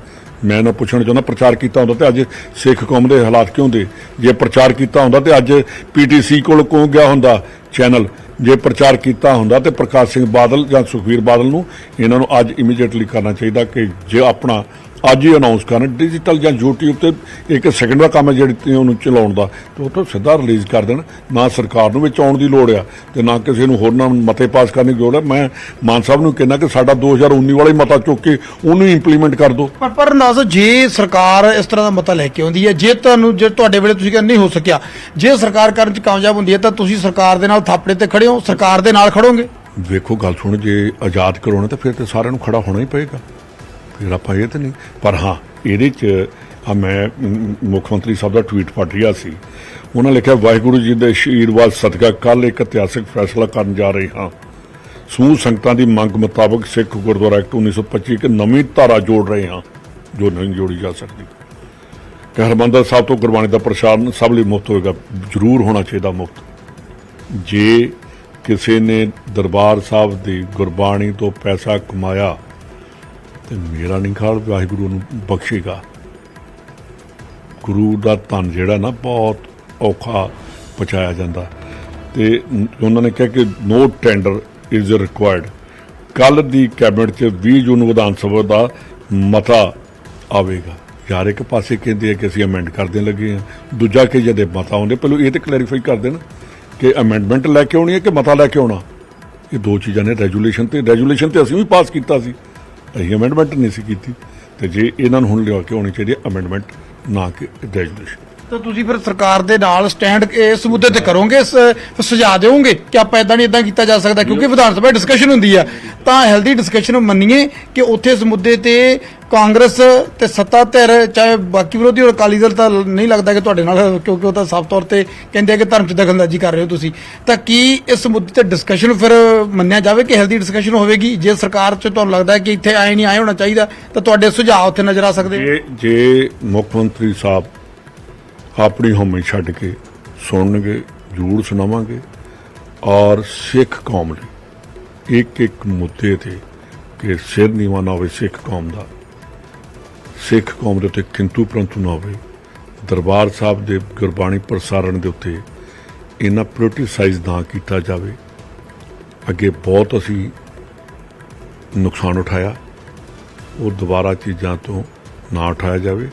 ਮੈਂ ਨਾ ਪੁੱਛਣਾ ਚਾਹੁੰਦਾ, ਪ੍ਰਚਾਰ ਕੀਤਾ ਹੁੰਦਾ ਤੇ ਅੱਜ ਸਿੱਖ ਕੌਮ ਦੇ ਹਾਲਾਤ ਕਿਉਂ ਹੁੰਦੇ? ਜੇ ਪ੍ਰਚਾਰ ਕੀਤਾ ਹੁੰਦਾ ਤੇ ਅੱਜ ਪੀਟੀਸੀ ਕੋਲ ਕਿਉਂ ਗਿਆ ਹੁੰਦਾ ਚੈਨਲ? ਜੇ ਪ੍ਰਚਾਰ ਕੀਤਾ ਹੁੰਦਾ ਤੇ ਪ੍ਰਕਾਸ਼ ਸਿੰਘ ਬਾਦਲ ਜਾਂ ਸੁਖਬੀਰ ਬਾਦਲ ਨੂੰ ਇਹਨਾਂ ਨੂੰ ਅੱਜ ਇਮੀਡੀਏਟਲੀ ਕਰਨਾ ਚਾਹੀਦਾ ਕਿ ਜੇ ਆਪਣਾ ਅੱਜ ਹੀ ਅਨਾਉਂਸ ਕਰਨ ਡਿਜੀਟਲ ਜਾਂ YouTube ਤੇ ਇੱਕ ਸੈਕਿੰਡ ਦਾ ਕੰਮ ਹੈ ਜਿਹੜੀ ਉਹਨੂੰ ਚਲਾਉਣ ਦਾ, ਤੇ ਉਹ ਤੋਂ ਸਿੱਧਾ ਰਿਲੀਜ਼ ਕਰ ਦੇਣ। ਨਾ ਸਰਕਾਰ ਨੂੰ ਵਿੱਚ ਆਉਣ ਦੀ ਲੋੜ ਆ ਤੇ ਨਾ ਕਿਸੇ ਨੂੰ ਹੋਰਨਾਂ ਨੂੰ ਮਤੇ ਪਾਸ ਕਰਨ ਦੀ ਲੋੜ ਹੈ। ਮੈਂ ਮਾਨ ਸਾਹਿਬ ਨੂੰ ਕਹਿੰਦਾ ਕਿ ਸਾਡਾ 2019 ਵਾਲਾ ਹੀ ਮਤਾ ਚੁੱਕ ਕੇ ਉਹਨੂੰ ਇੰਪਲੀਮੈਂਟ ਕਰ ਦਿਓ। ਪਰ ਅੰਦਾਜ਼ਾ ਜੇ ਸਰਕਾਰ ਇਸ ਤਰ੍ਹਾਂ ਦਾ ਮਤਾ ਲੈ ਕੇ ਆਉਂਦੀ ਹੈ, ਜੇ ਤੁਹਾਡੇ ਵੇਲੇ ਤੁਸੀਂ ਕਹਿੰਦੇ ਨਹੀਂ ਹੋ ਸਕਿਆ, ਜੇ ਸਰਕਾਰ ਕਰਨ 'ਚ ਕਾਮਯਾਬ ਹੁੰਦੀ ਹੈ ਤਾਂ ਤੁਸੀਂ ਸਰਕਾਰ ਦੇ ਨਾਲ ਥਾਪੜੇ ਤੇ ਖੜੇ ਹੋ, ਸਰਕਾਰ ਦੇ ਨਾਲ ਖੜੋਗੇ? ਵੇਖੋ ਗੱਲ ਸੁਣ, ਜੇ ਆਜ਼ਾਦ ਕਰਾਉਣਾ ਤਾਂ ਫਿਰ ਤੇ ਸਾਰਿਆਂ ਨੂੰ ਖੜਾ ਹੋਣਾ ਹੀ ਪਏਗਾ, ਫਿਰ ਆਪਾਂ ਇਹ ਤਾਂ ਨਹੀਂ। ਪਰ ਹਾਂ, ਇਹਦੇ 'ਚ ਮੈਂ ਮੁੱਖ ਮੰਤਰੀ ਸਾਹਿਬ ਦਾ ਟਵੀਟ ਪੜ੍ਹ ਰਿਹਾ ਸੀ, ਉਹਨਾਂ ਲਿਖਿਆ, ਵਾਹਿਗੁਰੂ ਜੀ ਦੇ ਆਸ਼ੀਰਵਾਦ ਸਦਕਾ ਕੱਲ੍ਹ ਇੱਕ ਇਤਿਹਾਸਕ ਫੈਸਲਾ ਕਰਨ ਜਾ ਰਹੇ ਹਾਂ। ਸਮੂਹ ਸੰਗਤਾਂ ਦੀ ਮੰਗ ਮੁਤਾਬਕ ਸਿੱਖ ਗੁਰਦੁਆਰਾ ਐਕਟ 1925 ਇੱਕ ਨਵੀਂ ਧਾਰਾ ਜੋੜ ਰਹੇ ਹਾਂ ਜੋ ਨਹੀਂ ਜੋੜੀ ਜਾ ਸਕਦੀ। ਕਿ ਹਰਿਮੰਦਰ ਸਾਹਿਬ ਤੋਂ ਗੁਰਬਾਣੀ ਦਾ ਪ੍ਰਸ਼ਾਸਨ ਸਭ ਲਈ ਮੁਫਤ ਹੋਏਗਾ। ਜ਼ਰੂਰ ਹੋਣਾ ਚਾਹੀਦਾ ਮੁਫਤ। ਜੇ ਕਿਸੇ ਨੇ ਦਰਬਾਰ ਸਾਹਿਬ ਦੀ ਗੁਰਬਾਣੀ ਤੋਂ ਪੈਸਾ ਕਮਾਇਆ ਤੇ ਮੇਰਾ ਨਹੀਂ ਖਿਆਲ ਵਾਹਿਗੁਰੂ ਨੂੰ ਬਖਸ਼ੇਗਾ। ਗੁਰੂ ਦਾ ਧਨ ਜਿਹੜਾ ਨਾ ਬਹੁਤ ਔਖਾ ਪਹੁੰਚਾਇਆ ਜਾਂਦਾ, ਤੇ ਉਹਨਾਂ ਨੇ ਕਿਹਾ ਕਿ ਨੋ ਟੈਂਡਰ ਇਜ਼ ਰਿਕੁਆਇਰਡ। ਕੱਲ੍ਹ ਦੀ ਕੈਬਨਿਟ 'ਚ 20 ਜੂਨ ਨੂੰ ਵਿਧਾਨ ਸਭਾ ਦਾ ਮਤਾ ਆਵੇਗਾ। ਯਾਰ ਇੱਕ ਪਾਸੇ ਕਹਿੰਦੇ ਆ ਕਿ ਅਸੀਂ ਅਮੈਂਡ ਕਰਦੇ ਲੱਗੇ ਹਾਂ, ਦੂਜਾ ਕਿ ਜਦ ਮਤਾ ਆਉਂਦੇ ਪਹਿਲਾਂ ਇਹ ਤਾਂ ਕਲੈਰੀਫਾਈ ਕਰ ਦੇਣ ਕਿ ਅਮੈਂਡਮੈਂਟ ਲੈ ਕੇ ਆਉਣੀ ਹੈ ਕਿ ਮਤਾ ਲੈ ਕੇ ਆਉਣਾ। ਇਹ ਦੋ ਚੀਜ਼ਾਂ ਨੇ। ਰੈਜੂਲੇਸ਼ਨ ਤੇ ਅਸੀਂ ਵੀ ਪਾਸ ਕੀਤਾ ਸੀ, ਅਸੀਂ ਅਮੈਂਡਮੈਂਟ ਨਹੀਂ ਸੀ ਕੀਤੀ। ਤੇ ਜੇ ਇਹਨਾਂ ਨੂੰ ਹੁਣ ਲਿਆ ਕੇ ਆਉਣੀ ਚਾਹੀਦੀ ਹੈ ਅਮੈਂਡਮੈਂਟ, ਨਾ ਕਿ ਰੈਜੂਲੇਸ਼ਨ। ਤਾਂ ਤੁਸੀਂ ਫਿਰ ਸਰਕਾਰ ਦੇ ਨਾਲ ਸਟੈਂਡ ਇਸ ਮੁੱਦੇ ਤੇ ਕਰੋਗੇ, ਸੁਝਾਅ ਦਿਓਗੇ ਕਿ ਆਪਾਂ ਇਦਾਂ ਨਹੀਂ ਇਦਾਂ ਕੀਤਾ ਜਾ ਸਕਦਾ? ਕਿਉਂਕਿ ਵਿਧਾਨ ਸਭਾ ਡਿਸਕਸ਼ਨ ਹੁੰਦੀ ਆ, ਤਾਂ ਹੈਲਦੀ ਡਿਸਕਸ਼ਨ ਮੰਨੀਏ ਕਿ ਉੱਥੇ ਇਸ ਮੁੱਦੇ ਤੇ ਕਾਂਗਰਸ ਤੇ ਸੱਤਾ ਧਿਰ, ਚਾਹੇ ਬਾਕੀ ਵਿਰੋਧੀ ਔਰ ਅਕਾਲੀ ਦਲ, ਤਾਂ ਨਹੀਂ ਲੱਗਦਾ ਕਿ ਤੁਹਾਡੇ ਨਾਲ, ਕਿਉਂਕਿ ਉਹ ਤਾਂ ਸਾਫ਼ ਤੌਰ ਤੇ ਕਹਿੰਦੇ ਆ ਕਿ ਧਰਮ 'ਚ ਦਖਲਅੰਦਾਜ਼ੀ ਕਰ ਰਹੇ ਹੋ ਤੁਸੀਂ, ਤਾਂ ਕੀ ਇਸ ਮੁੱਦੇ ਤੇ ਡਿਸਕਸ਼ਨ ਫਿਰ ਮੰਨਿਆ ਜਾਵੇ ਕਿ ਹੈਲਦੀ ਡਿਸਕਸ਼ਨ ਹੋਵੇਗੀ? ਜੇ ਸਰਕਾਰ 'ਚ ਤੁਹਾਨੂੰ ਲੱਗਦਾ ਕਿ ਇੱਥੇ ਆਏ ਨਹੀਂ ਆਏ ਹੋਣਾ ਚਾਹੀਦਾ, ਤਾਂ ਤੁਹਾਡੇ ਸੁਝਾਅ ਉੱਥੇ ਨਜ਼ਰ ਆ ਸਕਦੇ? ਜੇ ਮੁੱਖ ਮੰਤਰੀ ਸਾਹਿਬ ਆਪਣੀ ਹਉਮੈ ਛੱਡ ਕੇ ਸੁਣਨਗੇ, ਜ਼ਰੂਰ ਸੁਣਾਵਾਂਗੇ। ਔਰ ਸਿੱਖ ਕੌਮ ਲਈ ਇੱਕ ਮੁੱਦੇ ਤੇ ਕਿ ਸਿਰ ਨੀਵਾਂ ਨਾ ਹੋਵੇ ਸਿੱਖ ਕੌਮ ਦਾ, ਸਿੱਖ ਕੌਮ ਦੇ ਉੱਤੇ ਕਿੰਤੂ ਪ੍ਰੰਤੂ ਨਾ ਹੋਵੇ। ਦਰਬਾਰ ਸਾਹਿਬ ਦੇ ਗੁਰਬਾਣੀ ਪ੍ਰਸਾਰਣ ਦੇ ਉੱਤੇ ਇੰਨਾ ਪੋਲੀਟੀਸਾਈਜ਼ ਨਾ ਕੀਤਾ ਜਾਵੇ। ਅੱਗੇ ਬਹੁਤ ਅਸੀਂ ਨੁਕਸਾਨ ਉਠਾਇਆ, ਉਹ ਦੁਬਾਰਾ ਚੀਜ਼ਾਂ ਤੋਂ ਨਾ ਉਠਾਇਆ ਜਾਵੇ।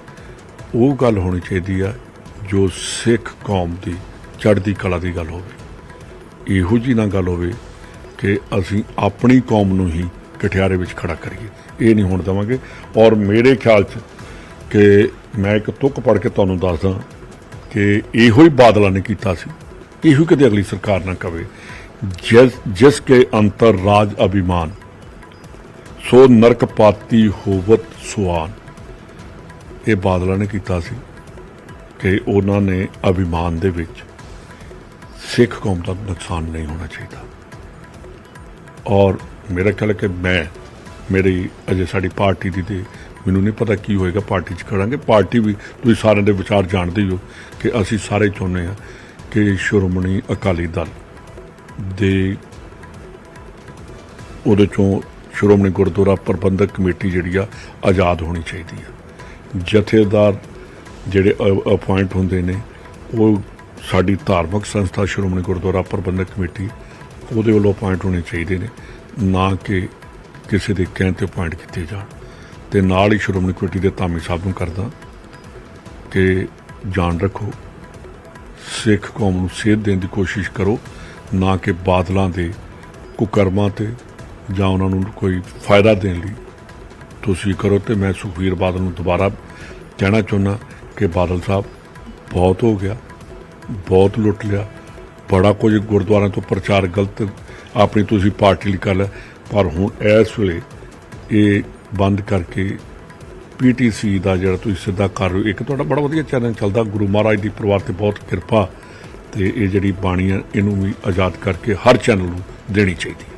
ਉਹ ਗੱਲ ਹੋਣੀ ਚਾਹੀਦੀ ਆ ਜੋ ਸਿੱਖ ਕੌਮ ਦੀ ਚੜ੍ਹਦੀ ਕਲਾ ਦੀ ਗੱਲ ਹੋਵੇ। ਇਹੋ ਜਿਹੀ ਨਾ ਗੱਲ ਹੋਵੇ ਕਿ ਅਸੀਂ ਆਪਣੀ ਕੌਮ ਨੂੰ ਹੀ ਕਠਿਆਰੇ ਵਿੱਚ ਖੜਾ ਕਰੀਏ। ਇਹ ਨਹੀਂ ਹੋਣ ਦੇਵਾਂਗੇ। ਔਰ ਮੇਰੇ ਖਿਆਲ 'ਚ ਕਿ ਮੈਂ ਇੱਕ ਤੁਕ ਪੜ੍ਹ ਕੇ ਤੁਹਾਨੂੰ ਦੱਸਦਾ ਕਿ ਇਹੋ ਹੀ ਬਾਦਲਾਂ ਨੇ ਕੀਤਾ ਸੀ, ਇਹੋ ਕਿਤੇ ਅਗਲੀ ਸਰਕਾਰ ਨਾ ਕਵੇ। ਜਿਸ ਕੇ ਅੰਤਰ ਰਾਜ ਅਭਿਮਾਨ ਸੋ ਨਰਕ ਪਾਤੀ ਹੋਵਤ ਸੁਆਨ। ਇਹ ਬਾਦਲਾਂ ਨੇ ਕੀਤਾ ਸੀ ਕਿ ਉਹਨਾਂ ਨੇ ਅਭਿਮਾਨ ਦੇ ਵਿੱਚ ਸਿੱਖ ਕੌਮ ਦਾ ਨੁਕਸਾਨ ਨਹੀਂ ਹੋਣਾ ਚਾਹੀਦਾ। ਔਰ ਮੇਰਾ ਖਿਆਲ ਹੈ ਕਿ ਮੇਰੀ ਅਜੇ ਸਾਡੀ ਪਾਰਟੀ ਦੀ ਤੇ ਮੈਨੂੰ ਨਹੀਂ ਪਤਾ ਕੀ ਹੋਏਗਾ, ਪਾਰਟੀ 'ਚ ਕਰਾਂਗੇ। ਪਾਰਟੀ ਵੀ ਤੁਸੀਂ ਸਾਰਿਆਂ ਦੇ ਵਿਚਾਰ ਜਾਣਦੇ ਹੀ ਹੋ ਕਿ ਅਸੀਂ ਸਾਰੇ ਚਾਹੁੰਦੇ ਹਾਂ ਕਿ ਸ਼੍ਰੋਮਣੀ ਅਕਾਲੀ ਦਲ ਦੇ ਉਹਦੇ 'ਚੋਂ ਸ਼੍ਰੋਮਣੀ ਗੁਰਦੁਆਰਾ ਪ੍ਰਬੰਧਕ ਕਮੇਟੀ ਜਿਹੜੀ ਆ ਆਜ਼ਾਦ ਹੋਣੀ ਚਾਹੀਦੀ ਆ। ਜਥੇਦਾਰ ਜਿਹੜੇ ਅਪੁਆਇੰਟ ਹੁੰਦੇ ਨੇ ਉਹ ਸਾਡੀ ਧਾਰਮਿਕ ਸੰਸਥਾ ਸ਼੍ਰੋਮਣੀ ਗੁਰਦੁਆਰਾ ਪ੍ਰਬੰਧਕ ਕਮੇਟੀ ਉਹਦੇ ਵੱਲੋਂ ਅਪੁਆਇੰਟ ਹੋਣੇ ਚਾਹੀਦੇ ਨੇ, ਨਾ ਕਿ ਕਿਸੇ ਦੇ ਕਹਿਣ 'ਤੇ ਅਪੁਆਇੰਟ ਕੀਤੇ ਜਾਣ। ਤੇ ਨਾਲ ਹੀ ਸ਼੍ਰੋਮਣੀ ਕਮੇਟੀ ਦੇ ਧਾਮੀ ਸਾਹਿਬ ਨੂੰ ਕਰਦਾ ਕਿ ਜਾਣ ਰੱਖੋ, ਸਿੱਖ ਕੌਮ ਨੂੰ ਸੇਧ ਦੇਣ ਦੀ ਕੋਸ਼ਿਸ਼ ਕਰੋ, ਨਾ ਕਿ ਬਾਦਲਾਂ ਦੇ ਕੁਕਰਮਾਂ ਤੇ ਜਾਂ ਉਹਨਾਂ ਨੂੰ ਕੋਈ ਫਾਇਦਾ ਦੇਣ ਲਈ ਤੁਸੀਂ ਕਰੋ। ਤੇ ਮੈਂ ਸੁਖਬੀਰ ਬਾਦਲ ਨੂੰ ਦੁਬਾਰਾ ਕਹਿਣਾ ਚਾਹੁੰਦਾ ਕਿ ਬਾਦਲ ਸਾਹਿਬ ਬਹੁਤ ਹੋ ਗਿਆ, ਬਹੁਤ ਲੁੱਟ ਲਿਆ, ਬੜਾ ਕੁਝ ਗੁਰਦੁਆਰਿਆਂ ਤੋਂ ਪ੍ਰਚਾਰ ਗਲਤ ਆਪਣੀ ਤੁਸੀਂ ਪਾਰਟੀ ਲਈ ਕਰ ਲਿਆ, ਪਰ ਹੁਣ ਇਸ ਵੇਲੇ ਇਹ ਬੰਦ ਕਰਕੇ PTC ਦਾ ਜਿਹੜਾ ਤੁਸੀਂ ਸਿੱਧਾ ਕਰ ਰਹੇ ਹੋ। ਇੱਕ ਤੁਹਾਡਾ ਬੜਾ ਵਧੀਆ ਚੈਨਲ ਚੱਲਦਾ, ਗੁਰੂ ਮਹਾਰਾਜ ਦੀ ਪਰਿਵਾਰ ਤੇ ਬਹੁਤ ਕਿਰਪਾ, ਤੇ ਇਹ ਜਿਹੜੀ ਬਾਣੀ ਹੈ ਇਹਨੂੰ ਵੀ ਆਜ਼ਾਦ ਕਰਕੇ ਹਰ ਚੈਨਲ ਨੂੰ ਦੇਣੀ ਚਾਹੀਦੀ।